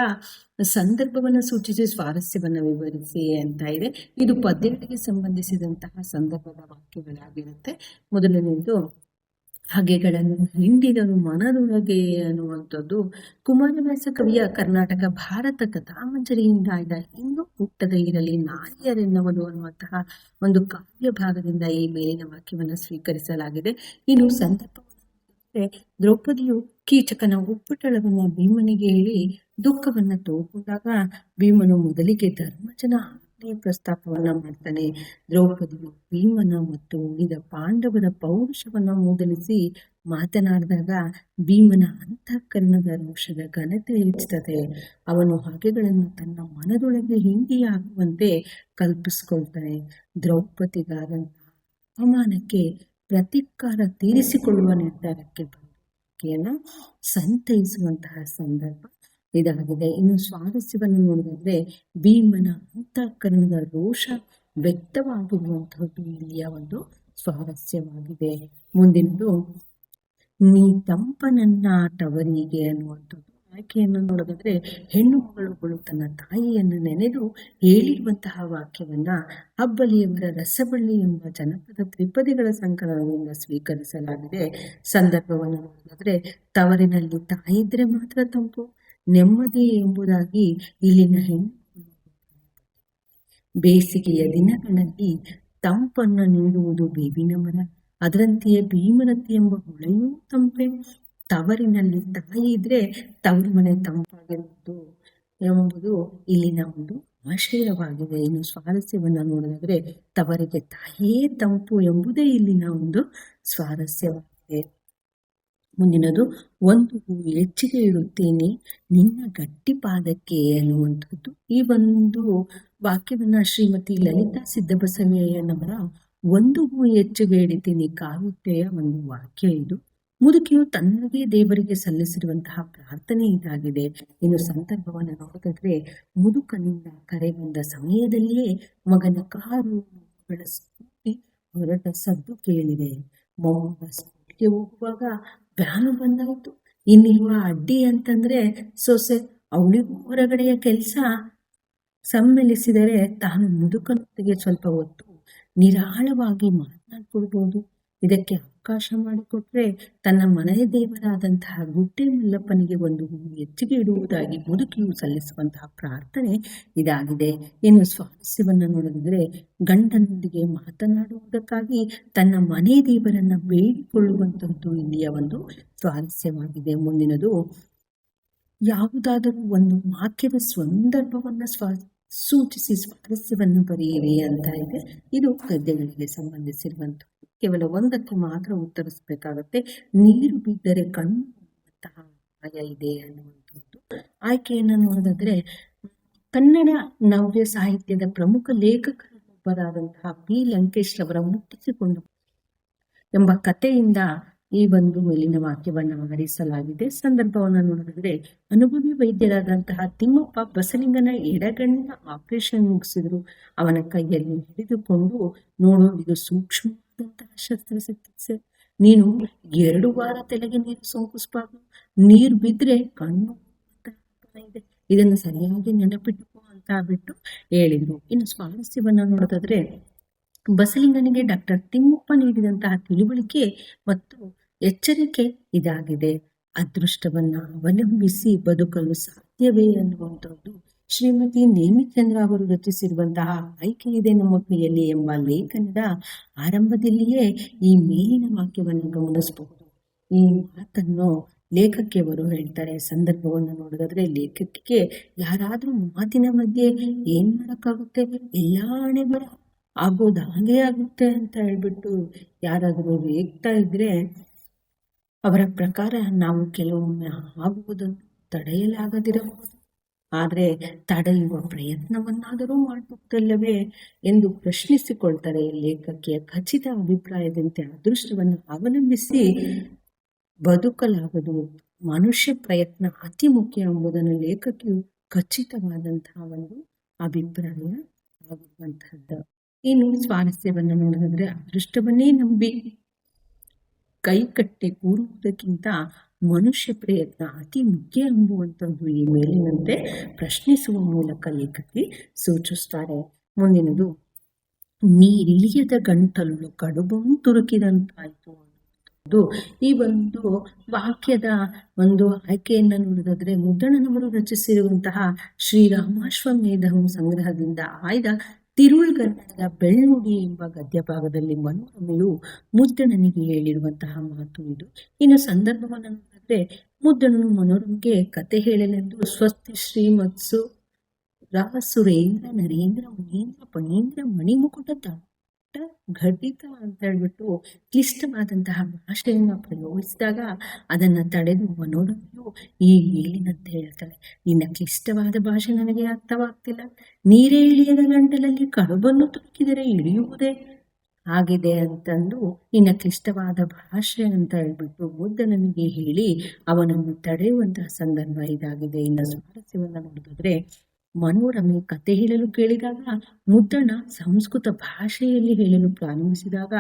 A: ಸಂದರ್ಭವನ್ನು ಸೂಚಿಸಿ ಸ್ವಾರಸ್ಯವನ್ನ ವಿವರಿಸಿ ಅಂತ ಇದೆ. ಇದು ಪದ್ಯಗಳಿಗೆ ಸಂಬಂಧಿಸಿದಂತಹ ಸಂದರ್ಭದ ವಾಕ್ಯಗಳಾಗಿರುತ್ತೆ. ಮೊದಲನೆಯದು, ಹಗೆಗಳನ್ನು ಹಿಂಡಿದರು ಮನದೊಳಗೆ ಅನ್ನುವಂಥದ್ದು. ಕುಮಾರವ್ಯಾಸ ಕವಿಯ ಕರ್ನಾಟಕ ಭಾರತ ಕಥಾಮಂಜರಿಯಿಂದ ಆಯ್ದ ಇನ್ನೂ ಹುಟ್ಟದ ಇರಲಿ ನಾರಿಯರೆನ್ನವರು ಅನ್ನುವಂತಹ ಒಂದು ಕಾವ್ಯ ಭಾಗದಿಂದ ಈ ಮೇಲಿನ ವಾಕ್ಯವನ್ನು ಸ್ವೀಕರಿಸಲಾಗಿದೆ. ಇನ್ನು ಸಂದರ್ಭ, ದ್ರೌಪದಿಯು ಕೀಚಕನ ಉಪ್ಪುಟಳವನ್ನ ಭೀಮನಿಗೆ ಹೇಳಿ ದುಃಖವನ್ನ ತೋರ್ಕೊಂಡಾಗ ಭೀಮನು ಮೊದಲಿಗೆ ಧರ್ಮಜನ ಪ್ರಸ್ತಾಪವನ್ನ ಮಾಡ್ತಾನೆ. ದ್ರೌಪದಿಯು ಭೀಮನ ಮತ್ತು ಉಳಿದ ಪಾಂಡವರ ಪೌರುಷವನ್ನ ಮೂದಲಿಸಿ ಮಾತನಾಡಿದಾಗ ಭೀಮನ ಅಂತಃಕರಣದ ರೋಷದ ಘನತೆ ಹೆಚ್ಚುತ್ತದೆ. ಅವನು ಹಗೆಗಳನ್ನು ತನ್ನ ಮನದೊಳಗೆ ಹಿಂಡಿಯಾಗುವಂತೆ ಕಲ್ಪಿಸಿಕೊಳ್ತಾನೆ. ದ್ರೌಪದಿಗಾದಂತಹ ಅಪಮಾನಕ್ಕೆ ಪ್ರತೀಕಾರ ತೀರಿಸಿಕೊಳ್ಳುವ ನಿರ್ಧಾರಕ್ಕೆ ಆಕೆಯನ್ನ ಸಂತೈಸುವಂತಹ ಸಂದರ್ಭ ಇದಾಗಿದೆ. ಇನ್ನು ಸ್ವಾರಸ್ಯವನ್ನು ನೋಡಿದ್ರೆ ಭೀಮನ ಅಂತಃಕರಣದ ರೋಷ ವ್ಯಕ್ತವಾಗಿರುವಂತಹದ್ದು ಇಲ್ಲಿಯ ಒಂದು ಸ್ವಾರಸ್ಯವಾಗಿದೆ. ಮುಂದಿನದು ನೀ ತಂಪನನ್ನ ತವರಿಗೆ ಅನ್ನುವಂಥದ್ದು. ಆಯ್ಕೆಯನ್ನು ನೋಡೋದಾದ್ರೆ ಹೆಣ್ಣು ಮಗಳುಗಳು ತನ್ನ ತಾಯಿಯನ್ನು ನೆನೆದು ಹೇಳಿರುವಂತಹ ವಾಕ್ಯವನ್ನ ಅಬ್ಬಲಿಯವರ ರಸಬಳ್ಳಿ ಎಂಬ ಜನಪದ ತ್ರಿಪದಿಗಳ ಸಂಕಲನದಿಂದ ಸ್ವೀಕರಿಸಲಾಗಿದೆ. ಸಂದರ್ಭವನ್ನು ನೋಡೋದಾದ್ರೆ ತವರಿನಲ್ಲಿ ತಾಯಿದ್ರೆ ಮಾತ್ರ ತಂಪು ನೆಮ್ಮದಿ ಎಂಬುದಾಗಿ ಇಲ್ಲಿನ ಹೆಣ್ಣು ಬೇಸಿಗೆಯ ದಿನಗಳಲ್ಲಿ ತಂಪನ್ನು ನೀಡುವುದು ಬೇವಿನ ಮರ, ಅದರಂತೆಯೇ ಭೀಮನತಿ ಎಂಬ ಹೊಳೆಯೂ ತಂಪೆ. ತವರಿನಲ್ಲಿ ತಾಯಿ ಇದ್ರೆ ತವರು ಮನೆ ತಂಪಾಗಿರುವುದು ಎಂಬುದು ಇಲ್ಲಿನ ಒಂದು ಆಶಯವಾಗಿದೆ. ಇನ್ನು ಸ್ವಾರಸ್ಯವನ್ನು ನೋಡಿದ್ರೆ ತವರಿಗೆ ತಾಯಿಯೇ ತಂಪು ಎಂಬುದೇ ಇಲ್ಲಿನ ಒಂದು ಸ್ವಾರಸ್ಯವಾಗಿದೆ. ಮುಂದಿನದು ಒಂದು ಹೂ ಹೆಚ್ಚಿಗೆ ಇಡುತ್ತೇನೆ ನಿನ್ನ ಗಟ್ಟಿ ಪಾದಕ್ಕೆ ಅನ್ನುವಂಥದ್ದು. ಈ ಒಂದು ವಾಕ್ಯವನ್ನ ಶ್ರೀಮತಿ ಲಲಿತಾ ಸಿದ್ದಬಸವಯ್ಯನವರ ಒಂದು ಹೂ ಹೆಚ್ಚಿಗೆ ಇಡುತ್ತೀನಿ ಕಾವ್ಯತೆಯ ಒಂದು ವಾಕ್ಯ ಇದು. ಮುದುಕಿಯು ತನ್ನದೇ ದೇವರಿಗೆ ಸಲ್ಲಿಸಿರುವಂತಹ ಪ್ರಾರ್ಥನೆ ಇದಾಗಿದೆ. ಇನ್ನು ಸಂದರ್ಭವನ್ನು ನೋಡಿದ್ರೆ ಮುದುಕನಿಂದ ಕರೆ ಬಂದ ಸಮಯದಲ್ಲಿಯೇ ಮಗನ ಕಾರು ಮೊಮ್ಮಗಳ ಸ್ಕೂಟಿ ಹೊರಟ ಸದ್ದು ಕೇಳಿದೆ. ಮೊಮ್ಮಗ ಸ್ಕೂಟಿಗೆ ಹೋಗುವಾಗ ಬ್ಯಾನು ಬಂದಾಯ್ತು. ಇನ್ನಿರುವ ಅಡ್ಡಿ ಅಂತಂದ್ರೆ ಸೊಸೆ ಅವಳಿಗೂ ಹೊರಗಡೆಯ ಕೆಲಸ ಸಮ್ಮಿಳಿಸಿದರೆ ತಾನು ಮುದುಕನೊಂದಿಗೆ ಸ್ವಲ್ಪ ಹೊತ್ತು ನಿರಾಳವಾಗಿ ಮಾತನಾಡ್ಕೊಳ್ಬಹುದು. ಇದಕ್ಕೆ ಅವಕಾಶ ಮಾಡಿಕೊಟ್ರೆ ತನ್ನ ಮನೆಯ ದೇವರಾದಂತಹ ಗುಡ್ಡೆ ಮಲ್ಲಪ್ಪನಿಗೆ ಒಂದು ಹೂ ಹೆಚ್ಚಿಗೆ ಇಡುವುದಾಗಿ ಮುದುಕಿಯು ಸಲ್ಲಿಸುವಂತಹ ಪ್ರಾರ್ಥನೆ ಇದಾಗಿದೆ. ಇನ್ನು ಸ್ವಾರಸ್ಯವನ್ನು ನೋಡಿದ್ರೆ ಗಂಡನೊಂದಿಗೆ ಮಾತನಾಡುವುದಕ್ಕಾಗಿ ತನ್ನ ಮನೆ ದೇವರನ್ನ ಬೇಡಿಕೊಳ್ಳುವಂತಹದ್ದು ಇಲ್ಲಿಯ ಒಂದು ಸ್ವಾರಸ್ಯವಾಗಿದೆ. ಮುಂದಿನದು ಯಾವುದಾದರೂ ಒಂದು ವಾಕ್ಯದ ಸಂದರ್ಭವನ್ನ ಸೂಚಿಸಿ ಸ್ವಾರಸ್ಯವನ್ನು ಬರೆಯಿರಿ ಅಂತ ಇದೆ. ಇದು ಗದ್ಯಗಳಿಗೆ ಸಂಬಂಧಿಸಿರುವಂತಹ ಕೇವಲ ಒಂದಕ್ಕೆ ಮಾತ್ರ ಉತ್ತರಿಸಬೇಕಾಗತ್ತೆ. ನೀರು ಬಿದ್ದರೆ ಕಣ್ಣು ಅಪಾಯ ಇದೆ ಅನ್ನುವಂಥದ್ದು. ಆಯ್ಕೆಯನ್ನು ನೋಡೋದಾದ್ರೆ ಕನ್ನಡ ನವ್ಯ ಸಾಹಿತ್ಯದ ಪ್ರಮುಖ ಲೇಖಕರೊಬ್ಬರಾದಂತಹ ಪಿ ಲಂಕೇಶ್ ರವರ ಮುಟ್ಟಿಸಿಕೊಂಡ ಎಂಬ ಕಥೆಯಿಂದ ಈ ಒಂದು ಮೇಲಿನ ವಾಕ್ಯವನ್ನು ಆರಿಸಲಾಗಿದೆ. ಸಂದರ್ಭವನ್ನು ನೋಡಿದ್ರೆ ಅನುಭವಿ ವೈದ್ಯರಾದಂತಹ ತಿಮ್ಮಪ್ಪ ಬಸಲಿಂಗನ ಎಡಗಣ್ಣಿನ ಆಪರೇಷನ್ ಮುಗಿಸಿದ್ರು. ಅವನ ಕೈಯಲ್ಲಿ ಹಿಡಿದುಕೊಂಡು ನೋಡು, ಇದು ಸೂಕ್ಷ್ಮವಾದಂತಹ ಶಸ್ತ್ರಚಿಕಿತ್ಸೆ. ನೀನು 2 ವಾರ ತಲೆಗೆ ನೀರು ಸೋಂಕಿಸಬಾರ್ದು. ನೀರು ಬಿದ್ರೆ ಕಣ್ಣು ಇದೆ, ಇದನ್ನು ಸರಿಯಾಗಿ ನೆನಪಿಟ್ಟುಕೋ ಅಂತ ಬಿಟ್ಟು ಹೇಳಿದ್ರು. ಇನ್ನು ಸ್ವಾರಸ್ಯವನ್ನ ನೋಡೋದಾದ್ರೆ ಬಸಲಿಂಗನಿಗೆ ಡಾಕ್ಟರ್ ತಿಮ್ಮಪ್ಪ ನೀಡಿದಂತಹ ತಿಳುವಳಿಕೆ ಮತ್ತು ಎಚ್ಚರಿಕೆ ಇದಾಗಿದೆ. ಅದೃಷ್ಟವನ್ನ ಅವಲಂಬಿಸಿ ಬದುಕಲು ಸಾಧ್ಯವೇ ಅನ್ನುವಂಥದ್ದು ಶ್ರೀಮತಿ ನೇಮಿಚಂದ್ರ ಅವರು ರಚಿಸಿರುವಂತಹ ಆಯ್ಕೆ ಇದೆ ನಮ್ಮ ಕೈಯಲ್ಲಿ ಎಂಬ ಲೇಖನದ ಆರಂಭದಲ್ಲಿಯೇ ಈ ಮೇಲಿನ ವಾಕ್ಯವನ್ನು ಗಮನಿಸಬಹುದು. ಈ ಮಾತನ್ನು ಲೇಖಕಿಯವರು ಹೇಳ್ತಾರೆ. ಸಂದರ್ಭವನ್ನು ನೋಡಿದ್ರೆ ಲೇಖಕಿಗೆ ಯಾರಾದ್ರೂ ಮಾತಿನ ಮಧ್ಯೆ ಏನ್ ಮಾಡಕ್ಕಾಗುತ್ತೆ, ಎಲ್ಲಾ ಹಣೆ ಬರ ಆಗೋದು ಹಾಗೆ ಆಗುತ್ತೆ ಅಂತ ಹೇಳ್ಬಿಟ್ಟು ಯಾರಾದರೂ ರೇಗ್ತಾ ಇದ್ರೆ ಅವರ ಪ್ರಕಾರ ನಾವು ಕೆಲವೊಮ್ಮೆ ಆಗುವುದನ್ನು ತಡೆಯಲಾಗದಿರಬಹುದು, ಆದರೆ ತಡೆಯುವ ಪ್ರಯತ್ನವನ್ನಾದರೂ ಮಾಡಬಹುದಲ್ಲವೇ ಎಂದು ಪ್ರಶ್ನಿಸಿಕೊಳ್ತಾರೆ. ಲೇಖಕಿಯ ಖಚಿತ ಅಭಿಪ್ರಾಯದಂತೆ ಅದೃಷ್ಟವನ್ನು ಅವಲಂಬಿಸಿ ಬದುಕಲಾಗದು, ಮನುಷ್ಯ ಪ್ರಯತ್ನ ಅತಿ ಮುಖ್ಯ ಎಂಬುದನ್ನು ಲೇಖಕಿಯು ಖಚಿತವಾದಂತಹ ಒಂದು ಅಭಿಪ್ರಾಯ ಆಗುವಂತಹದ್ದು. ಇನ್ನು ಸ್ವಾರಸ್ಯವನ್ನು ನೋಡಿದ್ರೆ ಅದೃಷ್ಟವನ್ನೇ ನಂಬಿ ಕೈ ಕಟ್ಟಿ ಕೂರುವುದಕ್ಕಿಂತ ಮನುಷ್ಯ ಪ್ರಯತ್ನ ಅತಿ ಮುಖ್ಯ ಎಂಬುವಂಥದ್ದು ಈ ಮೇಲಿನಂತೆ ಪ್ರಶ್ನಿಸುವ ಮೂಲಕ ಲೇಖಕಿ ಸೂಚಿಸ್ತಾರೆ. ಮುಂದಿನದು ನೀರಿಳಿಯದ ಗಂಟಲು ಕಡುಬಂ ತುರುಕಿದಂತಾಯ್ತು ಅನ್ನುವಂಥದ್ದು. ಈ ಒಂದು ವಾಕ್ಯದ ಒಂದು ಆಯ್ಕೆಯನ್ನು ನೋಡಿದ್ರೆ ಮುದ್ದಣ್ಣನವರು ರಚಿಸಿರುವಂತಹ ಶ್ರೀರಾಮಾಶ್ವಮೇಧಂ ಸಂಗ್ರಹದಿಂದ ಆಯ್ದ ತಿರುಳುಗನ್ನಡದ ಬೆಳ್ಳುಡಿ ಎಂಬ ಗದ್ಯ ಭಾಗದಲ್ಲಿ ಮನೋರಮೆಯು ಮುದ್ದಣ್ಣನಿಗೆ ಹೇಳಿರುವಂತಹ ಮಾತು ಇದು. ಇನ್ನು ಸಂದರ್ಭವನ್ನು ನೋಡಿದ್ರೆ ಮುದ್ದಣ್ಣನು ಮನೋರಮೆಗೆ ಕತೆ ಹೇಳಲೆಂದು ಸ್ವಸ್ತಿ ಶ್ರೀಮತ್ಸು ರಾ ಸುರೇಂದ್ರ ನರೇಂದ್ರ ಮುನೀಂದ್ರ ಫಣೀಂದ್ರ ಮಣಿಮುಕುಟ ಘಟಿತ ಅಂತ ಹೇಳ್ಬಿಟ್ಟು ಕ್ಲಿಷ್ಟವಾದಂತಹ ಭಾಷೆಯನ್ನು ಪ್ರಯೋಗಿಸಿದಾಗ ಅದನ್ನ ತಡೆದು ಮನೋರಮೆಯು ಈ ಮೇಲಿನಂತೆ ಹೇಳ್ತಾಳೆ. ನಿನ್ನ ಕ್ಲಿಷ್ಟವಾದ ಭಾಷೆ ನನಗೆ ಅರ್ಥವಾಗ್ತಿಲ್ಲ. ನೀರೇ ಇಳಿಯದ ಗಂಟಲಲ್ಲಿ ಕಡುಬನ್ನು ತುರುಕಿದರೆ ಇಳಿಯುವುದೇ ಆಗಿದೆ ಅಂತಂದು ನಿನ್ನ ಕ್ಲಿಷ್ಟವಾದ ಭಾಷೆ ಅಂತ ಹೇಳ್ಬಿಟ್ಟು ಬುದ್ಧನಿಗೆ ಹೇಳಿ ಅವನನ್ನು ತಡೆಯುವಂತಹ ಸಂದರ್ಭ ಇದಾಗಿದೆ. ಇನ್ನು ಸ್ವಾರಸ್ಯವನ್ನ ನೋಡಿದ್ರೆ ಮನೋರಮೆ ಕತೆ ಹೇಳಲು ಕೇಳಿದಾಗ ಮುದ್ದಣ್ಣ ಸಂಸ್ಕೃತ ಭಾಷೆಯಲ್ಲಿ ಹೇಳಲು ಪ್ರಾರಂಭಿಸಿದಾಗ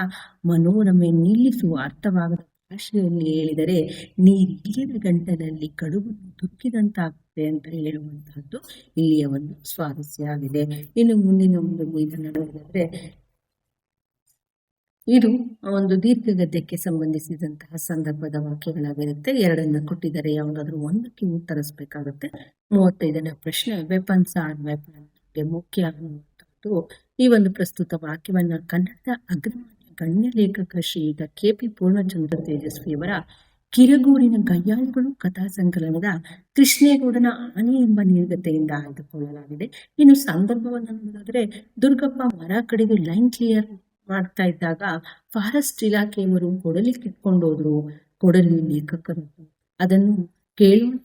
A: ಮನೋರಮೆ ನಿಲ್ಲಿಸುವ ಅರ್ಥವಾಗದ ಭಾಷೆಯಲ್ಲಿ ಹೇಳಿದರೆ ನೀರಿಲ್ಲದ ಗಂಟಲಲ್ಲಿ ಕಡುಬನ್ನು ತುಕ್ಕಿದಂತಾಗುತ್ತೆ ಅಂತ ಹೇಳುವಂತಹದ್ದು ಇಲ್ಲಿಯ ಒಂದು ಸ್ವಾರಸ್ಯ ಆಗಿದೆ. ಇನ್ನು ಮುಂದಿನ ಒಂದು ಇದನ್ನು ನೋಡಿದ್ರೆ ಇದು ಒಂದು ದೀರ್ಘ ಗದ್ಯಕ್ಕೆ ಸಂಬಂಧಿಸಿದಂತಹ ಸಂದರ್ಭದ ವಾಕ್ಯಗಳಾಗಿರುತ್ತೆ. ಎರಡನ್ನ ಕೊಟ್ಟಿದ್ದಾರೆ, ಯಾವುದಾದ್ರೂ ಒಂದಕ್ಕೆ ಉತ್ತರಿಸಬೇಕಾಗುತ್ತೆ. 35ನೇ ಪ್ರಶ್ನೆ, ವೆಪನ್ಸ್ ಆರ್ ವೆಪನ್ಗೆ ಮುಖ್ಯ ಅನ್ನುವಂಥದ್ದು. ಈ ಒಂದು ಪ್ರಸ್ತುತ ವಾಕ್ಯವನ್ನ ಕನ್ನಡದ ಅಗ್ರಮಾನ್ಯ ಗಣ್ಯ ಲೇಖಕ ಶ್ರೀಯುತ KP ಪೂರ್ಣಚಂದ್ರ ತೇಜಸ್ವಿಯವರ ಕಿರಗೂರಿನ ಗಯ್ಯಾಳಿಗಳು ಕಥಾ ಸಂಕಲನದ ಕೃಷ್ಣೇಗೌಡನ ಆನೆ ಎಂಬ ನಿರ್ಗತೆಯಿಂದ ಆಯ್ದುಕೊಳ್ಳಲಾಗಿದೆ. ಇನ್ನು ಸಂದರ್ಭವನ್ನು ನೋಡಿದ್ರೆ ದುರ್ಗಪ್ಪ ಮರ ಕಡಿದು ಲೈನ್ ಕ್ಲಿಯರ್ ಮಾಡ್ತಾ ಇದ್ದಾಗ ಫಾರೆಸ್ಟ್ ಇಲಾಖೆಯವರು ಕೊಡಲಿ ಕಿತ್ಕೊಂಡು ಹೋದ್ರು. ಕೊಡಲಿ ಲೇಖಕರು ಅದನ್ನು ಕೇಳೋಣ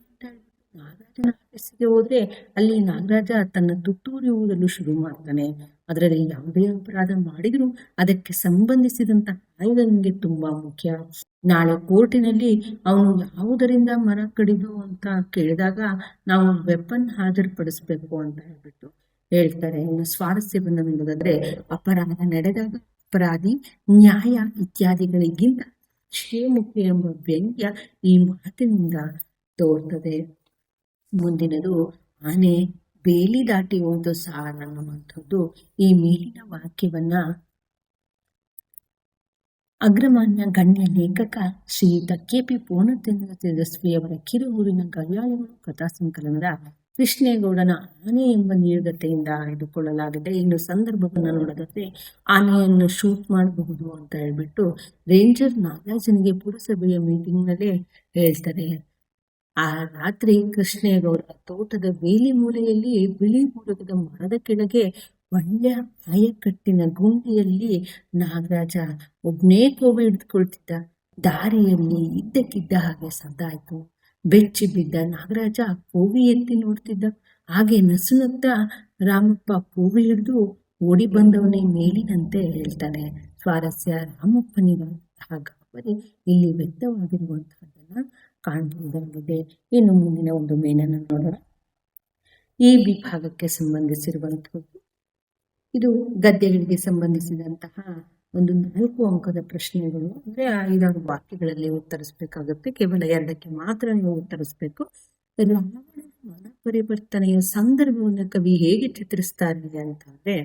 A: ನಾಗರಾಜನ ಆಫೀಸಿಗೆ ಹೋದ್ರೆ ಅಲ್ಲಿ ನಾಗರಾಜ ತನ್ನ ತುತ್ತೂರಿ ಊದಲು ಶುರು ಮಾಡ್ತಾನೆ. ಅದರಲ್ಲಿ ಯಾವುದೇ ಅಪರಾಧ ಮಾಡಿದ್ರು ಅದಕ್ಕೆ ಸಂಬಂಧಿಸಿದಂತ ಆಯುಧ ನನಗೆ ತುಂಬಾ ಮುಖ್ಯ. ನಾಳೆ ಕೋರ್ಟಿನಲ್ಲಿ ಅವನು ಯಾವುದರಿಂದ ಮರ ಕಡಿದು ಅಂತ ಕೇಳಿದಾಗ ನಾವು ವೆಪನ್ ಹಾಜರುಪಡಿಸ್ಬೇಕು ಅಂತ ಹೇಳ್ಬಿಟ್ಟು ಹೇಳ್ತಾರೆ. ಇನ್ನು ಸ್ವಾರಸ್ಯವನ್ನು ನೋಡೋದಾದ್ರೆ ಅಪರಾಧ ನಡೆದಾಗ ಅಪರಾಧಿ ನ್ಯಾಯ ಇತ್ಯಾದಿಗಳಿಗಿಂತ ಕ್ಷೇಮುಖಿ ಎಂಬ ವ್ಯಂಗ್ಯ ಈ ಮಾತಿನಿಂದ ತೋರ್ತದೆ. ಮುಂದಿನದು ಆನೆ ಬೇಲಿ ದಾಟಿ ಹೋದ ಸಾರ ಅನ್ನುವಂಥದ್ದು. ಈ ಮೇಲಿನ ವಾಕ್ಯವನ್ನ ಅಗ್ರಮಾನ್ಯ ಗಣ್ಯ ಲೇಖಕ ಶ್ರೀಯುತ KP ಪೂರ್ಣಚಂದ್ರ ತೇಜಸ್ವಿಯವರ ಕಿರುಗೂರಿನ ಗಯ್ಯಾಳಿಗಳು ಕಥಾ ಸಂಕಲನದ ಕೃಷ್ಣೇಗೌಡನ ಆನೆ ಎಂಬ ನಿರ್ಗತೆಯಿಂದ ಆಯ್ದುಕೊಳ್ಳಲಾಗಿದೆ. ಇನ್ನು ಸಂದರ್ಭವನ್ನು ನೋಡೋದಾದ್ರೆ ಆನೆಯನ್ನು ಶೂಟ್ ಮಾಡಬಹುದು ಅಂತ ಹೇಳ್ಬಿಟ್ಟು ರೇಂಜರ್ ನಾಗರಾಜನಿಗೆ ಪುರಸಭೆಯ ಮೀಟಿಂಗ್ ನಲ್ಲಿ ಹೇಳ್ತಾರೆ. ಆ ರಾತ್ರಿ ಕೃಷ್ಣೇಗೌಡ ತೋಟದ ಬೇಲಿ ಮೂಲೆಯಲ್ಲಿ ಬಿಳಿ ಮುರುಗದ ಮರದ ಕೆಳಗೆ ಒಳ್ಳೆಯ ಆಯಕಟ್ಟಿನ ಗುಂಡಿಯಲ್ಲಿ ನಾಗರಾಜ ಒಬ್ನೇ ಕೋವಿ ಹಿಡಿದುಕೊಳ್ತಿದ್ದ. ದಾರಿಯಲ್ಲಿ ಇದ್ದಕ್ಕಿದ್ದ ಹಾಗೆ ಸದ್ದಾಯ್ತು. ಬೆಚ್ಚಿ ಬಿದ್ದ ನಾಗರಾಜ ಕೋವಿ ಎತ್ತಿ ನೋಡ್ತಿದ್ದ. ಹಾಗೆ ನಸುನಗ್ದ ರಾಮಪ್ಪ ಕೋವಿ ಹಿಡಿದು ಓಡಿ ಬಂದವನೇ ಮೇಲಿನಂತೆ ಹೇಳ್ತಾನೆ. ಸ್ವಾರಸ್ಯ, ರಾಮಪ್ಪನಿರುವಂತಹ ಗಾಬರಿ ಇಲ್ಲಿ ವ್ಯಕ್ತವಾಗಿರುವಂತಹದ್ದನ್ನ ಕಾಣಬಹುದಾಗಿದೆ. ಇನ್ನು ಮುಂದಿನ ಒಂದು ಮೇನನ್ನು ನೋಡೋಣ. ಈ ವಿಭಾಗಕ್ಕೆ ಸಂಬಂಧಿಸಿರುವಂತಹದ್ದು ಇದು ಗದ್ಯಗಳಿಗೆ ಸಂಬಂಧಿಸಿದಂತಹ ಒಂದು 4 ಅಂಕದ ಪ್ರಶ್ನೆಗಳು. ಅಂದ್ರೆ 5 ವಾಕ್ಯಗಳಲ್ಲಿ ಉತ್ತರಿಸಬೇಕಾಗುತ್ತೆ. ಕೇವಲ 2ಕ್ಕೆ ಮಾತ್ರ ನೀವು ಉತ್ತರಿಸಬೇಕು. ರಾವಣನ ಮನ ಪರಿವರ್ತನೆಯ ಸಂದರ್ಭವನ್ನು ಕವಿ ಹೇಗೆ ಚಿತ್ರಿಸ್ತಾರೆ ಅಂತಂದ್ರೆ,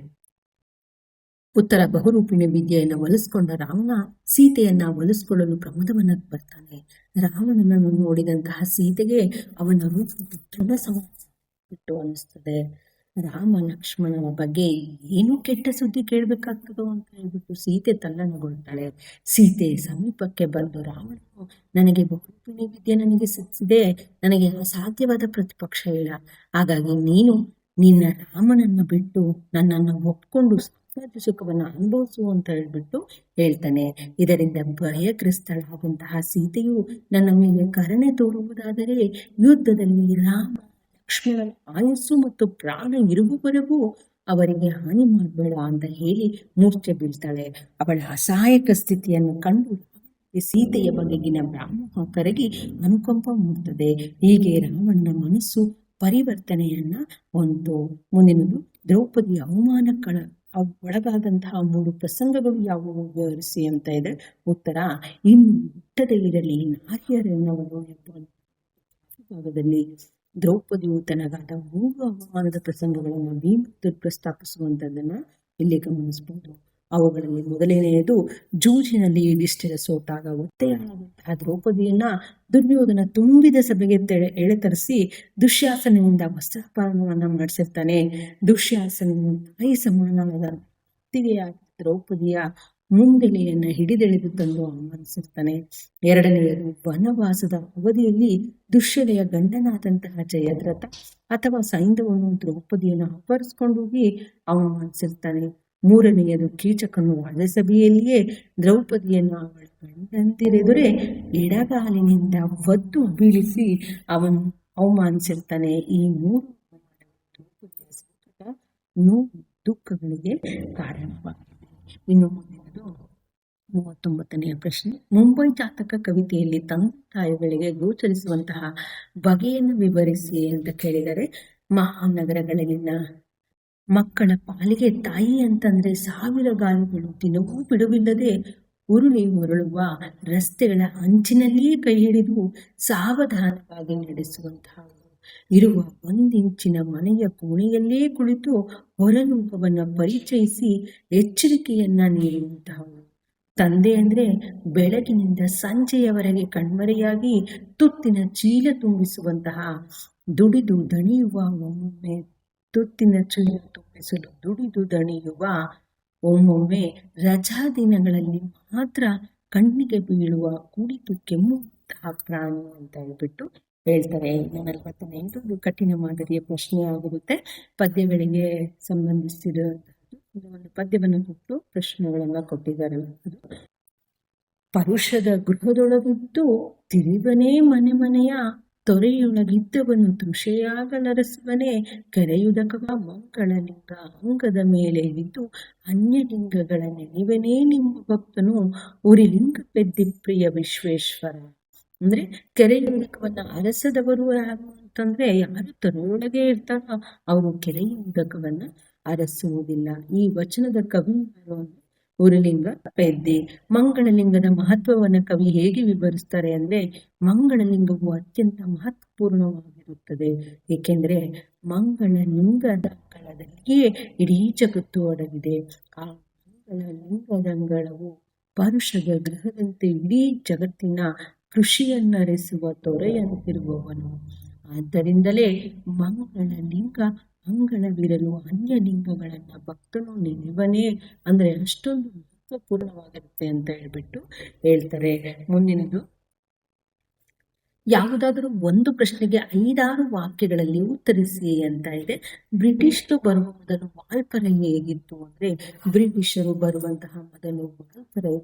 A: ಉತ್ತರ ಬಹುರೂಪಿಣಿ ವಿದ್ಯೆಯನ್ನು ಒಲಿಸ್ಕೊಂಡ ರಾವಣ ಸೀತೆಯನ್ನ ಒಲಿಸ್ಕೊಳ್ಳಲು ಪ್ರಮದವನ್ನ ಬರ್ತಾನೆ. ರಾವಣನನ್ನು ನೋಡಿದಂತಹ ಸೀತೆಗೆ ಅವನ ರೂಪ ತೃಣ ಬಿಟ್ಟು ಅನಿಸ್ತದೆ. ರಾಮ ಲಕ್ಷ್ಮಣನ ಬಗ್ಗೆ ಏನು ಕೆಟ್ಟ ಸುದ್ದಿ ಕೇಳ್ಬೇಕಾಗ್ತದೋ ಅಂತ ಹೇಳ್ಬಿಟ್ಟು ಸೀತೆ ತಲ್ಲಣಗೊಳ್ತಾಳೆ. ಸೀತೆ ಸಮೀಪಕ್ಕೆ ಬಂದು ರಾವಣನು ನನಗೆ ಬಹುರೂಪಿಣಿ ವಿದ್ಯೆ ನನಗೆ ಸಿಕ್ಕಿದೆ, ನನಗೆ ಅಸಾಧ್ಯವಾದ ಪ್ರತಿಪಕ್ಷ ಇಲ್ಲ. ಹಾಗಾಗಿ ನೀನು ನಿನ್ನ ರಾಮನನ್ನ ಬಿಟ್ಟು ನನ್ನನ್ನು ಒಪ್ಕೊಂಡು ಸಾಮ್ರಾಜ್ಯ ಸುಖವನ್ನು ಅನುಭವಿಸು ಅಂತ ಹೇಳ್ಬಿಟ್ಟು ಹೇಳ್ತಾನೆ. ಇದರಿಂದ ಭಯಗ್ರಸ್ತಳಾದಂತಹ ಸೀತೆಯು ನನ್ನ ಮೇಲೆ ಕರುಣೆ ತೋರುವುದಾದರೆ ಯುದ್ಧದಲ್ಲಿ ರಾಮ ಲಕ್ಷ್ಮಣನ ಆಯಸ್ಸು ಮತ್ತು ಪ್ರಾಣ ಇರುವವರೆಗೂ ಅವರಿಗೆ ಹಾನಿ ಮಾಡಬೇಡ ಅಂತ ಹೇಳಿ ಮೂರ್ಛೆ ಬೀಳ್ತಾಳೆ. ಅವಳ ಅಸಹಾಯಕ ಸ್ಥಿತಿಯನ್ನು ಕಂಡು ಸೀತೆಯ ಬಗೆಗಿನ ವ್ಯಾಮೋಹ ಕರಗಿ ಅನುಕಂಪ ಮೂಡ್ತದೆ. ಹೀಗೆ ರಾವಣನ ಮನಸ್ಸು ಪರಿವರ್ತನೆಯನ್ನ ಹೊಂದು ಮುಂದಿನದು ದ್ರೌಪದಿ ಅವಮಾನಗಳ ಒಳಗಾದಂತಹ 3 ಪ್ರಸಂಗಗಳು ಯಾವುವು ವಿವರಿಸಿ ಅಂತ ಇದೆ. ಉತ್ತರ, ಇನ್ನು ಹುಟ್ಟದೇ ಇರಲಿ ನಾರಿಯರೆನ್ನವರು ಎಂಬ ಭಾಗದಲ್ಲಿ ದ್ರೌಪದಿಯು ತನಗಾದ 3 ಅವಮಾನದ ಪ್ರಸಂಗಗಳನ್ನು ಭೀಮರು ಪ್ರಸ್ತಾಪಿಸುವಂತದನ್ನ ಇಲ್ಲಿ ಗಮನಿಸಬಹುದು. ಅವುಗಳಲ್ಲಿ ಮೊದಲನೆಯದು ಜೂಜಿನಲ್ಲಿ ಯುಧಿಷ್ಠಿರ ಸೋತಾಗ ಒತ್ತೆಯಾದಂತಹ ದ್ರೌಪದಿಯನ್ನ ದುರ್ಯೋಧನ ತುಂಬಿದ ಸಭೆಗೆ ಎಳೆತರಿಸಿ ದುಶ್ಯಾಸನದಿಂದ ವಸ್ತ್ರಾಪರಣವನ್ನ ಮಾಡಿಸಿರ್ತಾನೆ. ದುಶ್ಯಾಸನ ತಾಯಿ ಸಮಾನವಾದ ಅತ್ತಿಗೆಯಾದ ದ್ರೌಪದಿಯ ಮುಂದೆಲೆಯನ್ನ ಹಿಡಿದೆಳೆದು ತಂದು ಅವಮಾನಿಸಿರ್ತಾನೆ. ಎರಡನೆಯದು ವನವಾಸದ ಅವಧಿಯಲ್ಲಿ ದುಶ್ಯಲೆಯ ಗಂಡನಾದಂತಹ ಜಯದ್ರಥ ಅಥವಾ ಸೈಂಧವನು ದ್ರೌಪದಿಯನ್ನು ಅಪಹರಿಸಿಕೊಂಡು ಹೋಗಿ ಅವಮಾನಿಸಿರ್ತಾನೆ. ಮೂರನೆಯದು ಕೀಚಕನು ರಾಜಸಭೆಯಲ್ಲಿಯೇ ದ್ರೌಪದಿಯನ್ನು ಅವಳ ಗಂಡಂತಿರೆದುರೆ ಎಡಗಾಲಿನಿಂದ ಒದ್ದು ಬೀಳಿಸಿ ಅವನು ಅವಮಾನಿಸಿರ್ತಾನೆ. ಈ ಮೂರು ದ್ರೌಪದಿಯ ಸಂಕಟ, ನೋವು, ದುಃಖಗಳಿಗೆ ಕಾರಣವಾಗಿದೆ. ಇನ್ನು ಮುಂದಿನದು 39ನೆಯ ಪ್ರಶ್ನೆ. ಮುಂಬೈ ಜಾತಕ ಕವಿತೆಯಲ್ಲಿ ತಂದೆ ತಾಯಿಗಳಿಗೆ ಗೋಚರಿಸುವಂತಹ ಬಗೆಯನ್ನು ವಿವರಿಸಿ ಅಂತ ಕೇಳಿದರೆ, ಮಹಾನಗರಗಳಲ್ಲಿನ ಮಕ್ಕಳ ಪಾಲಿಗೆ ತಾಯಿ ಅಂತಂದ್ರೆ ಸಾವಿರ ಗಾಲುಗಳು ದಿನವೂ ಬಿಡುವಿಲ್ಲದೆ ಉರುಳಿ ಹೊರಳುವ ರಸ್ತೆಗಳ ಅಂಚಿನಲ್ಲಿಯೇ ಕೈ ಹಿಡಿದು ಸಾವಧಾನವಾಗಿ ನಡೆಸುವಂತಹ ಇರುವ ಒಂದಿಂಚಿನ ಮನೆಯ ಕೋಣೆಯಲ್ಲೇ ಕುಳಿತು ಹೊರಲೋಕವನ್ನ ಪರಿಚಯಿಸಿ ಎಚ್ಚರಿಕೆಯನ್ನ ನೀಡುವಂತಹವು. ತಂದೆ ಅಂದ್ರೆ ಬೆಳಗಿನಿಂದ ಸಂಜೆಯವರೆಗೆ ಕಣ್ಮರೆಯಾಗಿ ತುತ್ತಿನ ಚೀಲ ತುಂಬಿಸುವಂತಹ, ದುಡಿದು ದಣಿಯುವ, ಒಮ್ಮೊಮ್ಮೆ ತುತ್ತಿನ ಚೀಲ ತುಂಬಿಸಲು ದುಡಿದು ದಣಿಯುವ, ಒಮ್ಮೊಮ್ಮೆ ರಜಾ ದಿನಗಳಲ್ಲಿ ಮಾತ್ರ ಕಣ್ಣಿಗೆ ಬೀಳುವ, ಕುಡಿದು ಕೆಮ್ಮುವಂತಹ ಪ್ರಾಣಿ ಅಂತ ಹೇಳ್ಬಿಟ್ಟು ಹೇಳ್ತಾರೆ. 48 ಕಠಿಣ ಮಾದರಿಯ ಪ್ರಶ್ನೆ ಆಗಿರುತ್ತೆ. ಪದ್ಯಗಳಿಗೆ ಸಂಬಂಧಿಸಿರುವಂತಹದ್ದು. ಒಂದು ಪದ್ಯವನ್ನು ಕೊಟ್ಟು ಪ್ರಶ್ನೆಗಳನ್ನ ಕೊಟ್ಟಿದ್ದಾರೆ. ಅದು ಪರುಷದ ಗೃಹದೊಳಗಿದ್ದು ತಿರುವನೇ ಮನೆ ಮನೆಯ ತೊರೆಯೊಳಗಿದ್ದವನು ತೃಷೆಯಾಗಲರಸುವನೇ ಕೆರೆಯುದಕವ ಮಂಗಳಲಿಂಗ ಅಂಗದ ಮೇಲೆ ಇದ್ದು ಅನ್ಯಲಿಂಗಗಳ ನೆನೆವನೇ ನಿಮ್ಮ ಭಕ್ತನು ಉರಿಲಿಂಗ ಪೆದ್ದಿ ಪ್ರಿಯ ವಿಶ್ವೇಶ್ವರ. ಅಂದ್ರೆ ಕೆರೆಯುದಕವನ್ನ ಅರಸದವರು ಯಾರು ಅಂತಂದ್ರೆ, ಯಾರು ತೊರೆಯೊಳಗೆ ಇರ್ತಾರೋ ಅವರು ಕೆರೆಯುದಕವನ್ನ ಅರಸುವುದಿಲ್ಲ. ಈ ವಚನದ ಕವಿ ಯಾರು ಅಂದ್ರೆ ಉರುಲಿಂಗ ಪೆದ್ದಿ. ಮಂಗಳಲಿಂಗದ ಮಹತ್ವವನ್ನ ಕವಿ ಹೇಗೆ ವಿವರಿಸ್ತಾರೆ ಅಂದ್ರೆ, ಮಂಗಳಲಿಂಗವು ಅತ್ಯಂತ ಮಹತ್ವಪೂರ್ಣವಾಗಿರುತ್ತದೆ. ಏಕೆಂದ್ರೆ ಮಂಗಳಲಿಂಗದ ಅಂಗಳದಲ್ಲಿಯೇ ಇಡೀ ಜಗತ್ತು ಅಡಗಿದೆ. ಆ ಮಂಗಳಲಿಂಗದಂಗಳವು ಪರುಷದ ಗೃಹದಂತೆ ಇಡೀ ಜಗತ್ತಿನ ಕೃಷಿಯನ್ನರಿಸುವ ತೊರೆಯಂತಿರುವವನು. ಆದ್ದರಿಂದಲೇ ಮಂಗಳಲಿಂಗ ಅಂಗಳವಿರಲು ಅನ್ಯ ಲಿಂಗಗಳನ್ನ ಭಕ್ತನು ನೆನೆವನೇ, ಅಂದ್ರೆ ಅಷ್ಟೊಂದು ಮಹತ್ವಪೂರ್ಣವಾಗಿರುತ್ತೆ ಅಂತ ಹೇಳ್ಬಿಟ್ಟು ಹೇಳ್ತಾರೆ. ಮುಂದಿನದು, ಯಾವುದಾದರೂ ಒಂದು ಪ್ರಶ್ನೆಗೆ 5-6 ವಾಕ್ಯಗಳಲ್ಲಿ ಉತ್ತರಿಸಿ ಅಂತ ಇದೆ. ಬ್ರಿಟಿಷರು ಬರುವ ಮೊದಲು ವಾಲ್ಪರೆ ಹೇಗಿತ್ತು ಅಂದ್ರೆ, ಬ್ರಿಟಿಷರು ಬರುವಂತಹ ಮೊದಲು ವಾಲ್ಪರೆ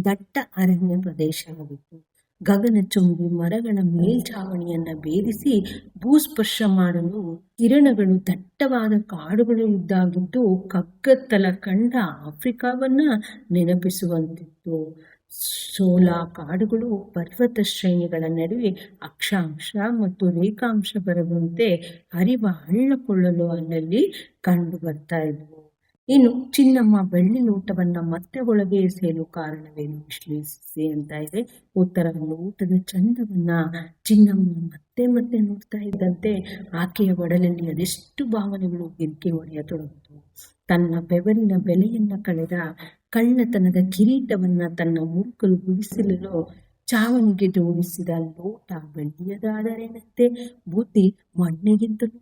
A: ದಟ್ಟ ಅರಣ್ಯ ಪ್ರದೇಶವಾಗಿತ್ತು. ಗಗನಚುಂಬಿ ಮರಗಳ ಮೇಲ್ಛಾವಣಿಯನ್ನ ಭೇದಿಸಿ ಭೂಸ್ಪರ್ಶ ಮಾಡಲು ಕಿರಣಗಳು ದಟ್ಟವಾದ ಕಾಡುಗಳು ಇದ್ದಾಗಿದ್ದು ಕಗ್ಗತ್ತಲ ಕಂಡ ಆಫ್ರಿಕಾವನ್ನ ನೆನಪಿಸುವಂತಿತ್ತು. ಸೋಲಾ ಕಾಡುಗಳು ಪರ್ವತ ಶ್ರೇಣಿಗಳ ನಡುವೆ ಅಕ್ಷಾಂಶ ಮತ್ತು ರೇಖಾಂಶ ಬರುವಂತೆ ಹರಿವ ಹಳ್ಳಕೊಳ್ಳಲು ಅಲ್ಲಲ್ಲಿ ಕಂಡು ಬರ್ತಾ ಇದ್ವು. ಇನ್ನು ಚಿನ್ನಮ್ಮ ಬೆಳ್ಳಿ ಲೋಟವನ್ನ ಮತ್ತೆ ಒಳಗೆ ಎಸೆಯಲು ಕಾರಣವೇನು ವಿಶ್ಲೇಷಿಸಿ ಅಂತ ಇದೆ. ಉತ್ತರ, ಲೋಟದ ಚಂದವನ್ನ ಚಿನ್ನಮ್ಮ ಮತ್ತೆ ಮತ್ತೆ ನೋಡ್ತಾ ಇದ್ದಂತೆ ಆಕೆಯ ಒಡಲಲ್ಲಿ ಅದೆಷ್ಟು ಭಾವನೆಗಳು ಗೆದ್ಕೆ ಹೊಡೆಯತೊಡಗಿತು. ತನ್ನ ಬೆವರಿನ ಬೆಲೆಯನ್ನ ಕಳೆದ ಕಳ್ಳತನದ ಕಿರೀಟವನ್ನ ತನ್ನ ಮುರುಕಲು ಗುಡಿಸಲು ಚಾವಣಿಗೆ ಜೋಡಿಸಿದ ಲೋಟ ಬೆಳ್ಳಿಯದಾದರೇನಂತೆ ಬುದ್ಧಿ ಮಣ್ಣಿಗಿಂತಲೂ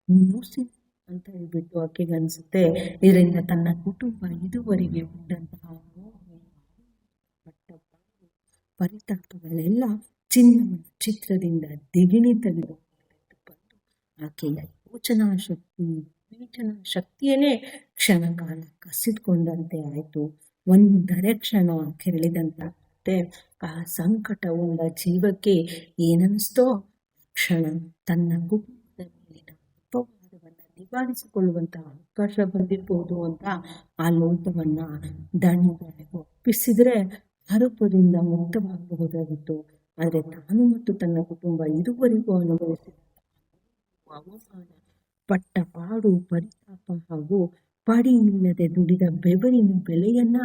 A: ಮೂಸಿನ ಅಂತ ಹೇಳ್ಬಿಟ್ಟು ಆಕೆಗೆ ಅನ್ಸುತ್ತೆ. ಇದರಿಂದ ತನ್ನ ಕುಟುಂಬ ಇದುವರೆಗೆ ಉಂಡಂತಹ ಪರಿತಾಪಗಳೆಲ್ಲ ಚಿನ್ನಮ್ಮನ ಚಿತ್ರದಿಂದ ದಿಗಿಣಿ ತೆಗೆದು ಬಂದು ಆಕೆಯ ಯೋಚನಾ ಶಕ್ತಿಯನ್ನೇ ಕ್ಷಣಕಾಲ ಕಸಿದುಕೊಂಡಂತೆ ಆಯಿತು. ಒಂದರೆ ಕ್ಷಣ ಕೆರಳಿದಂತೆ ಆ ಸಂಕಟ ಉಂಡ ಜೀವಕ್ಕೆ ಏನನ್ನಿಸ್ತೋ ಕ್ಷಣ ತನ್ನ ಕುಟುಂಬದ ಮೇಲಿನ ಅಪವಾದವನ್ನ ನಿವಾರಿಸಿಕೊಳ್ಳುವಂತಹ ಅವಕಾಶ ಬಂದಿರಬಹುದು ಅಂತ ಆ ಲೋಟವನ್ನ ದಣಿಗಳಿಗೆ ಒಪ್ಪಿಸಿದ್ರೆ ಆರೋಪದಿಂದ ಮುಕ್ತವಾಗಬಹುದಾಗಿತ್ತು. ಆದರೆ ತಾನು ಮತ್ತು ತನ್ನ ಕುಟುಂಬ ಇದುವರೆಗೂ ಅನುಭವಿಸಿದ ಅವಮಾನ, ಪಟ್ಟ ಪಾಡು, ಪರಿತಾಪ ಹಾಗೂ ಪಡಿ ಇಲ್ಲದೆ ದುಡಿದ ಬೆವರಿನ ಬೆಲೆಯನ್ನ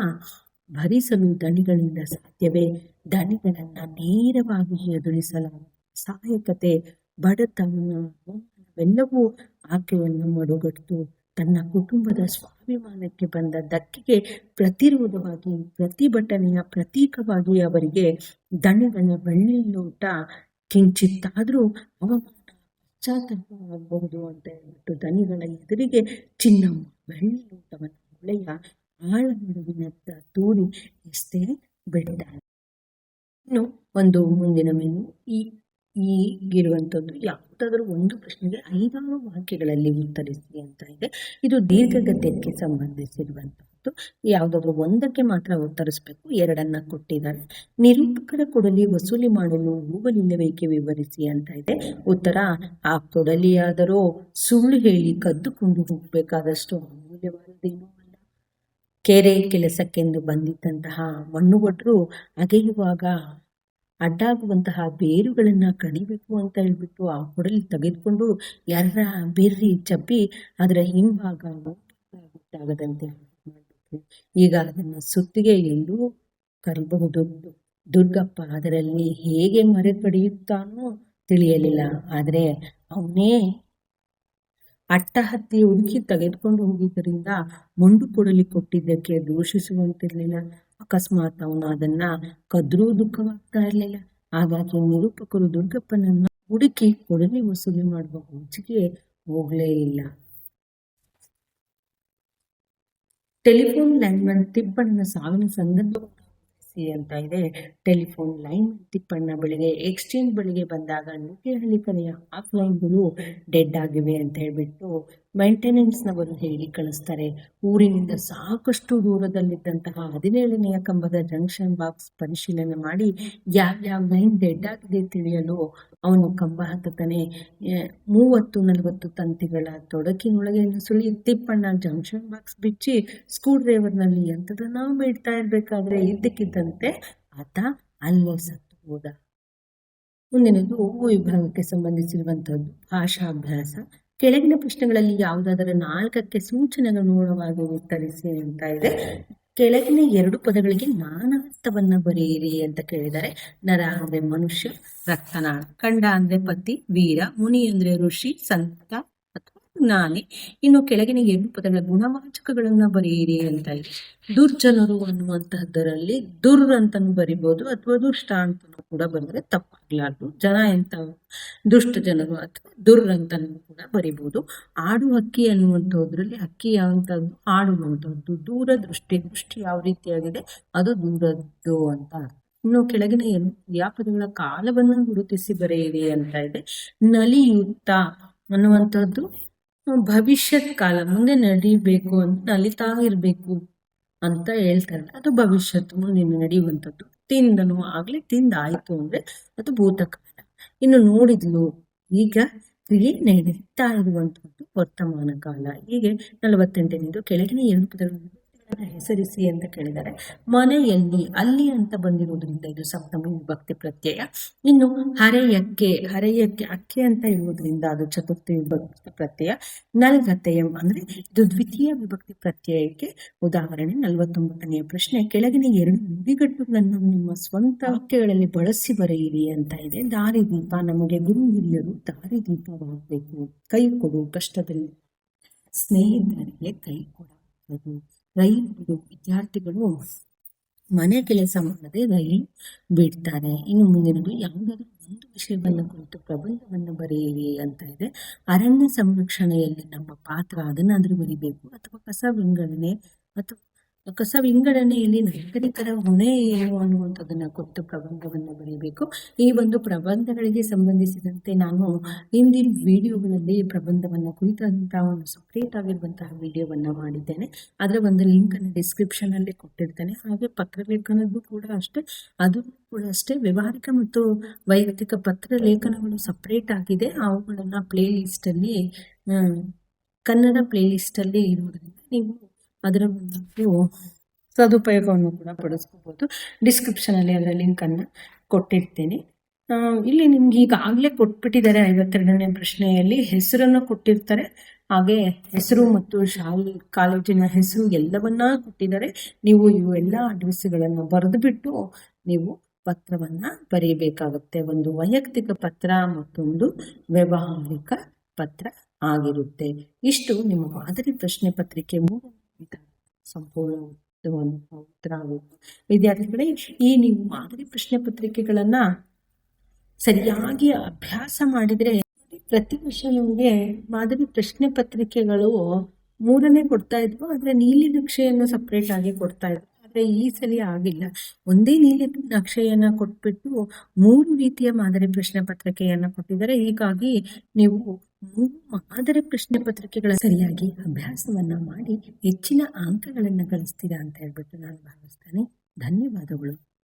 A: ಭರಿಸಲು ದಣಿಗಳಿಂದ ಸಾಧ್ಯವೇ? ದಣಿಗಳನ್ನ ನೇರವಾಗಿ ಎದುರಿಸಲಾದ ಸಹಾಯಕತೆ, ಬಡತನ, ಅವಮಾನವೆಲ್ಲವೂ ಆಕೆಯನ್ನು ಮಡುಗಟ್ಟು ತನ್ನ ಕುಟುಂಬದ ಸ್ವಾಭಿಮಾನಕ್ಕೆ ಬಂದ ಧಕ್ಕೆಗೆ ಪ್ರತಿರೋಧವಾಗಿ, ಪ್ರತಿಭಟನೆಯ ಪ್ರತೀಕವಾಗಿ ಅವರಿಗೆ ದಣಿಗಳ ಬೆಳ್ಳಿ ಲೋಟ ಕಿಂಚಿತ್ತಾದ್ರೂ ಅವಮಾನ, ಪಶ್ಚಾತ್ತಾಪ ಆಗಬಹುದು ಅಂತ ಹೇಳ್ಬಿಟ್ಟು ದಣಿಗಳ ಎದುರಿಗೆ ಚಿನ್ನಮ್ಮ ಬೆಳ್ಳಿ ಲೋಟವನ್ನು ಹೊಳೆಯ ಆಳ ನಡುವಿನತ್ತ ತೂರಿ ಎಷ್ಟೇ ಬಿಡ್ತಾಳೆ. ಇನ್ನು ಒಂದು ಮುಂದಿನ ಮೆನು, ಈ ಈಗಿರುವಂಥದ್ದು ಯಾವುದಾದ್ರೂ ಒಂದು ಪ್ರಶ್ನೆಗೆ 5 ವಾಕ್ಯಗಳಲ್ಲಿ ಉತ್ತರಿಸಿ ಅಂತ ಇದೆ. ಇದು ದೀರ್ಘಗದ್ಯಕ್ಕೆ ಸಂಬಂಧಿಸಿರುವಂತಹದ್ದು. ಯಾವುದಾದ್ರೂ ಒಂದಕ್ಕೆ ಮಾತ್ರ ಉತ್ತರಿಸಬೇಕು. 2 ಕೊಟ್ಟಿದ್ದಾರೆ. ನಿರೂಪಕರ ಕೊಡಲಿ ವಸೂಲಿ ಮಾಡಲು ಹೋಗಲಿಲ್ಲವೇಕೆ ವಿವರಿಸಿ ಅಂತ ಇದೆ. ಉತ್ತರ, ಆ ಕೊಡಲಿಯಾದರೂ ಸುಳ್ಳು ಹೇಳಿ ಕದ್ದುಕೊಂಡು ಹೋಗಬೇಕಾದಷ್ಟು ಅಮೂಲ್ಯವಾದದೇನೂ ಅಲ್ಲ. ಕೆರೆ ಕೆಲಸಕ್ಕೆಂದು ಬಂದಿದ್ದಂತಹ ಮಣ್ಣುಗೊಡ್ರು ಅಗೆಯುವಾಗ ಅಡ್ಡಾಗುವಂತಹ ಬೇರುಗಳನ್ನ ಕಡಿಬೇಕು ಅಂತ ಹೇಳ್ಬಿಟ್ಟು ಆ ಕೊಡಲಿ ತೆಗೆದುಕೊಂಡು ಎರ್ರ ಬೆರ್ರಿ ಚಪ್ಪಿ ಅದರ ಹಿಂಭಾಗ ಗೊತ್ತಾಗದಂತೆ ಮಾಡಬೇಕು. ಈಗ ಅದನ್ನ ಸುತ್ತಿಗೆ ಎಲ್ಲೂ ಕರಿಬಹುದು. ದುರ್ಗಪ್ಪ ಅದರಲ್ಲಿ ಹೇಗೆ ಮರೆ ಕಡಿಯುತ್ತಾನೋ ತಿಳಿಯಲಿಲ್ಲ. ಆದರೆ ಅವನೇ ಅಟ್ಟ ಹತ್ತಿ ಹುಡುಕಿ ತೆಗೆದುಕೊಂಡು ಹೋಗಿದ್ದರಿಂದ ಮೊಂಡು ಕೊಡಲಿ ಕೊಟ್ಟಿದ್ದಕ್ಕೆ ದೂಷಿಸುವಂತಿರ್ಲಿಲ್ಲ. ಅಕಸ್ಮಾತ್ ಅವನು ಅದನ್ನ ಕದ್ರೂ ದುಃಖವಾಗ್ತಾ ಇರಲಿಲ್ಲ. ಹಾಗಾಗಿ ನಿರೂಪಕರು ದುರ್ಗಪ್ಪನನ್ನ ಹುಡುಕಿ ಕೊಡಲಿ ವಸೂಲಿ ಮಾಡುವ ಹುಚ್ಚಿಗೆ ಹೋಗ್ಲೇ ಇಲ್ಲ. ಟೆಲಿಫೋನ್ ಲೈನ್ಮನ್ ತಿಪ್ಪಣ್ಣನ ಸಾವಿನ ಸಂದರ್ಭ ಅಂತ ಇದೆ. ಟೆಲಿಫೋನ್ ಲೈನ್ ತಿಪ್ಪಣ್ಣ ಬಳಿಗೆ ಎಕ್ಸ್ಚೇಂಜ್ ಬಳಿಗೆ ಬಂದಾಗ ನುಗ್ಗೇಹಳ್ಳಿ ಕಡೆಯ ಆಫ್ಲೈನ್ಗಳು ಡೆಡ್ ಆಗಿವೆ ಅಂತ ಹೇಳ್ಬಿಟ್ಟು ಮೇಂಟೆನೆನ್ಸ್ನವರು ಹೇಳಿ ಕಳಿಸ್ತಾರೆ. ಊರಿನಿಂದ ಸಾಕಷ್ಟು ದೂರದಲ್ಲಿದ್ದಂತಹ 17ನೆಯ ಕಂಬದ ಜಂಕ್ಷನ್ ಬಾಕ್ಸ್ ಪರಿಶೀಲನೆ ಮಾಡಿ ಯಾವ್ಯಾವ ಲೈನ್ ಡೆಡ್ ಆಗಿದೆ ತಿಳಿಯಲು ಅವನು ಕಂಬ ಹತ್ತತಾನೆ. 30-40 ತಂತಿಗಳ ತೊಡಕಿನೊಳಗೆ ಸುಳಿ ತಿಪ್ಪಣ್ಣ ಜಂಕ್ಷನ್ ಬಾಕ್ಸ್ ಬಿಚ್ಚಿ ಸ್ಕ್ರೂ ಡ್ರೈವರ್ನಲ್ಲಿ ಎಂಥದನ್ನ ಬಿಡ್ತಾ ಇರ್ಬೇಕಾದ್ರೆ ಇದ್ದಕ್ಕಿದ್ದಂತೆ ಆತ ಅಲ್ಲೇ ಸತ್ತು ಹೋದ. ಮುಂದಿನದು ವಿಭಾಗಕ್ಕೆ ಸಂಬಂಧಿಸಿರುವಂತಹದ್ದು ಭಾಷಾಭ್ಯಾಸ. ಕೆಳಗಿನ ಪ್ರಶ್ನೆಗಳಲ್ಲಿ ಯಾವುದಾದರೂ 4 ಸೂಚನೆಗನುಗುಣವಾಗಿ ಉತ್ತರಿಸಿ ಅಂತ ಇದೆ. ಕೆಳಗಿನ 2 ಪದಗಳಿಗೆ ನಾನಾರ್ಥವನ್ನ ಬರೆಯಿರಿ ಅಂತ ಕೇಳಿದರೆ. ನರ ಅಂದ್ರೆ ಮನುಷ್ಯ, ರಕ್ತನಾಳ. ಕಂಡ ಅಂದ್ರೆ ಪತಿ, ವೀರ. ಮುನಿ ಅಂದ್ರೆ ಋಷಿ, ಸಂತ ಅಥವಾ ಜ್ಞಾನಿ. ಇನ್ನು ಕೆಳಗಿನ 2 ಪದಗಳ ಗುಣವಾಚಕಗಳನ್ನ ಬರೆಯಿರಿ ಅಂತ ಇದೆ. ದುರ್ಜನರು ಅನ್ನುವಂತಹದ್ದರಲ್ಲಿ ದುರ್ ಅಂತಾನು ಬರಿಬಹುದು ಅಥವಾ ದುಷ್ಟ ಅಂತಾನು ಕೂಡ ಬಂದ್ರೆ ತಪ್ಪಾಗ್ಲಾರ್ದು. ಜನ ಎಂತ ದುಷ್ಟ ಜನರು ಅಥವಾ ದುರ್ ಅಂತಾನು ಕೂಡ ಬರಿಬಹುದು. ಆಡು ಹಕ್ಕಿ ಅನ್ನುವಂಥದ್ರಲ್ಲಿ ಹಕ್ಕಿ ಯಾವಂತದ್ದು ಆಡುವಂಥದ್ದು. ದೂರದೃಷ್ಟಿ, ದೃಷ್ಟಿ ಯಾವ ರೀತಿಯಾಗಿದೆ ಅದು ದೂರದ್ದು ಅಂತ. ಇನ್ನು ಕೆಳಗಿನ ಕ್ರಿಯಾಪದಗಳ ಕಾಲವನ್ನು ಗುರುತಿಸಿ ಬರೆಯಿರಿ ಅಂತ ಇದೆ. ನಲಿಯುತ್ತ ಅನ್ನುವಂಥದ್ದು ಭವಿಷ್ಯತ್ ಕಾಲ, ಮುಂದೆ ನಡಿಬೇಕು ಅಂತ ನಲಿತಾ ಇರ್ಬೇಕು ಅಂತ ಹೇಳ್ತಾರೆ. ಅದು ಭವಿಷ್ಯತ್, ಮುಂದೆ ನಡೆಯುವಂಥದ್ದು. ತಿಂದನು ಆಗ್ಲಿ, ತಿಂದಾಯ್ತು ಅಂದ್ರೆ ಅದು ಭೂತಕಾಲ. ಇನ್ನು ನೋಡಿದ್ಲು, ಈಗ ಕ್ರಿಯೆ ನಡೀತಾ ಇರುವಂತದ್ದು ವರ್ತಮಾನ ಕಾಲ. ಹೀಗೆ 48ನೇದು ಕೆಳಗಿನ 2 ಪದಗಳನ್ನು ಹೆಸರಿಸಿ ಅಂತ ಕೇಳಿದರೆ. ಮನೆಯಲ್ಲಿ, ಅಲ್ಲಿ ಅಂತ ಬಂದಿರುವುದರಿಂದ ಇದು ಸಪ್ತಮಿ ವಿಭಕ್ತಿ ಪ್ರತ್ಯಯ. ಇನ್ನು ಹರೆಯಕ್ಕೆ, ಹರೆಯಕ್ಕೆ ಅಕ್ಕೆ ಅಂತ ಇರುವುದರಿಂದ ಅದು ಚತುರ್ಥಿ ವಿಭಕ್ತಿ ಪ್ರತ್ಯಯ. ನಲ್ಗತೆಯಂ ಅಂದ್ರೆ ಇದು ದ್ವಿತೀಯ ವಿಭಕ್ತಿ ಪ್ರತ್ಯಯಕ್ಕೆ ಉದಾಹರಣೆ. 49ನೇ ಪ್ರಶ್ನೆ, ಕೆಳಗಿನ 2 ನುಡಿಗಟ್ಟುಗಳನ್ನು ನಿಮ್ಮ ಸ್ವಂತ ವಾಕ್ಯಗಳಲ್ಲಿ ಬಳಸಿ ಬರೆಯಿರಿ ಅಂತ ಇದೆ. ದಾರಿದೀಪ, ನಮಗೆ ಗುರು ಹಿರಿಯರು ದಾರಿದೀಪವಾಗಬೇಕು. ಕೈ ಕೊಡು, ಕಷ್ಟದಲ್ಲಿ ಸ್ನೇಹಿತರಿಗೆ ಕೈ ಕೊಡಬಹುದು. ರೈಲು ವಿದ್ಯಾರ್ಥಿಗಳು ಮನೆ ಕೆಲಸ ಮಾಡದೆ ರೈಲು ಬಿಡ್ತಾರೆ. ಇನ್ನು ಮುಂದಿನದು ಯಾವುದಾದ್ರೂ ಒಂದು ವಿಷಯವನ್ನು ಕುರಿತು ಪ್ರಬಂಧವನ್ನು ಬರೆಯಿರಿ ಅಂತ ಇದೆ. ಅರಣ್ಯ ಸಂರಕ್ಷಣೆಯಲ್ಲಿ ನಮ್ಮ ಪಾತ್ರ, ಅದನ್ನಾದ್ರೂ ಬರಿಬೇಕು. ಅಥವಾ ಕಸ ವಿಂಗಡಣೆ, ಅಥವಾ ಕಸ ವಿಂಗಡಣೆಯಲ್ಲಿ ನಾಗರಿಕರ ಹೊಣೆ ಏನು ಅನ್ನುವಂಥದ್ದನ್ನ ಕೊಟ್ಟು ಪ್ರಬಂಧವನ್ನು ಬರೀಬೇಕು. ಈ ಒಂದು ಪ್ರಬಂಧಗಳಿಗೆ ಸಂಬಂಧಿಸಿದಂತೆ ನಾನು ಹಿಂದಿನ ವಿಡಿಯೋಗಳಲ್ಲಿ ಪ್ರಬಂಧವನ್ನ ಕುರಿತಂತಹ ಒಂದು ಸಪ್ರೇಟ್ ಆಗಿರುವಂತಹ ವಿಡಿಯೋವನ್ನ ಮಾಡಿದ್ದೇನೆ. ಅದರ ಒಂದು ಲಿಂಕ್ ಅನ್ನು ಡಿಸ್ಕ್ರಿಪ್ಷನ್ ಅಲ್ಲಿ ಕೊಟ್ಟಿರ್ತೇನೆ. ಹಾಗೆ ಪತ್ರ ಲೇಖನದ್ದು ಕೂಡ ಅಷ್ಟೇ, ಅದು ಕೂಡ ಅಷ್ಟೇ. ವ್ಯವಹಾರಿಕ ಮತ್ತು ವೈಯಕ್ತಿಕ ಪತ್ರ ಲೇಖನಗಳು ಸಪ್ರೇಟ್ ಆಗಿದೆ. ಅವುಗಳನ್ನ ಪ್ಲೇ ಲಿಸ್ಟ್ ಅಲ್ಲಿ ಕನ್ನಡ ಪ್ಲೇ ಲಿಸ್ಟ್ ಅಲ್ಲಿ ಇರುವುದರಿಂದ ನೀವು ಅದರ ಒಂದು ಸದುಪಯೋಗವನ್ನು ಕೂಡ ಪಡಿಸ್ಕೋಬಹುದು. ಡಿಸ್ಕ್ರಿಪ್ಷನ್ ಅಲ್ಲಿ ಅದರ ಲಿಂಕ್ ಅನ್ನ ಕೊಟ್ಟಿರ್ತೇನೆ. ಇಲ್ಲಿ ನಿಮ್ಗೆ ಈಗಾಗಲೇ ಕೊಟ್ಬಿಟ್ಟಿದ್ದಾರೆ. 52ನೇ ಪ್ರಶ್ನೆಯಲ್ಲಿ ಹೆಸರನ್ನು ಕೊಟ್ಟಿರ್ತಾರೆ. ಹಾಗೆ ಹೆಸರು ಮತ್ತು ಶಾಲೆ ಕಾಲೇಜಿನ ಹೆಸರು ಎಲ್ಲವನ್ನ ಕೊಟ್ಟಿದ್ದಾರೆ. ನೀವು ಇವೆಲ್ಲ ಅಡ್ರೆಸ್ಗಳನ್ನು ಬರೆದು ಬಿಟ್ಟು ನೀವು ಪತ್ರವನ್ನ ಬರೀಬೇಕಾಗುತ್ತೆ. ಒಂದು ವೈಯಕ್ತಿಕ ಪತ್ರ, ಮತ್ತೊಂದು ವ್ಯವಹಾರಿಕ ಪತ್ರ ಆಗಿರುತ್ತೆ. ಇಷ್ಟು ನಿಮ್ಮ ಮಾದರಿ ಪ್ರಶ್ನೆ ಪತ್ರಿಕೆ ಸಂಪೂರ್ಣ ಉತ್ತರ ಆಗುತ್ತೆ. ವಿದ್ಯಾರ್ಥಿಗಳೇ, ಈ ನೀವು ಮಾದರಿ ಪ್ರಶ್ನೆ ಪತ್ರಿಕೆಗಳನ್ನ ಸರಿಯಾಗಿ ಅಭ್ಯಾಸ ಮಾಡಿದ್ರೆ ಪ್ರತಿ ವರ್ಷ ನಿಮಗೆ ಮಾದರಿ ಪ್ರಶ್ನೆ ಪತ್ರಿಕೆಗಳು 3ನೇ ಕೊಡ್ತಾ ಇದ್ವು. ಆದ್ರೆ ನೀಲಿ ನಕ್ಷೆಯನ್ನು ಸಪ್ರೇಟ್ ಆಗಿ ಕೊಡ್ತಾ ಇದ್ವು. ಆದ್ರೆ ಆದರೆ ಈ ಸಲ ಆಗಿಲ್ಲ. ಒಂದೇ ನೀಲಿ ನಕ್ಷೆಯನ್ನು ಕೊಟ್ಬಿಟ್ಟು 3 ರೀತಿಯ ಮಾದರಿ ಪ್ರಶ್ನೆ ಪತ್ರಿಕೆಯನ್ನು ಕೊಟ್ಟಿದ್ದಾರೆ. ಹೀಗಾಗಿ ನೀವು 3 ಮಾದರಿ ಪ್ರಶ್ನೆ ಪತ್ರಿಕೆಗಳ ಸರಿಯಾಗಿ ಅಭ್ಯಾಸವನ್ನ ಮಾಡಿ ಹೆಚ್ಚಿನ ಅಂಕಗಳನ್ನು ಗಳಿಸ್ತೀರಾ ಅಂತ ಹೇಳ್ಬಿಟ್ಟು ನಾನು ಭಾವಿಸ್ತೇನೆ. ಧನ್ಯವಾದಗಳು.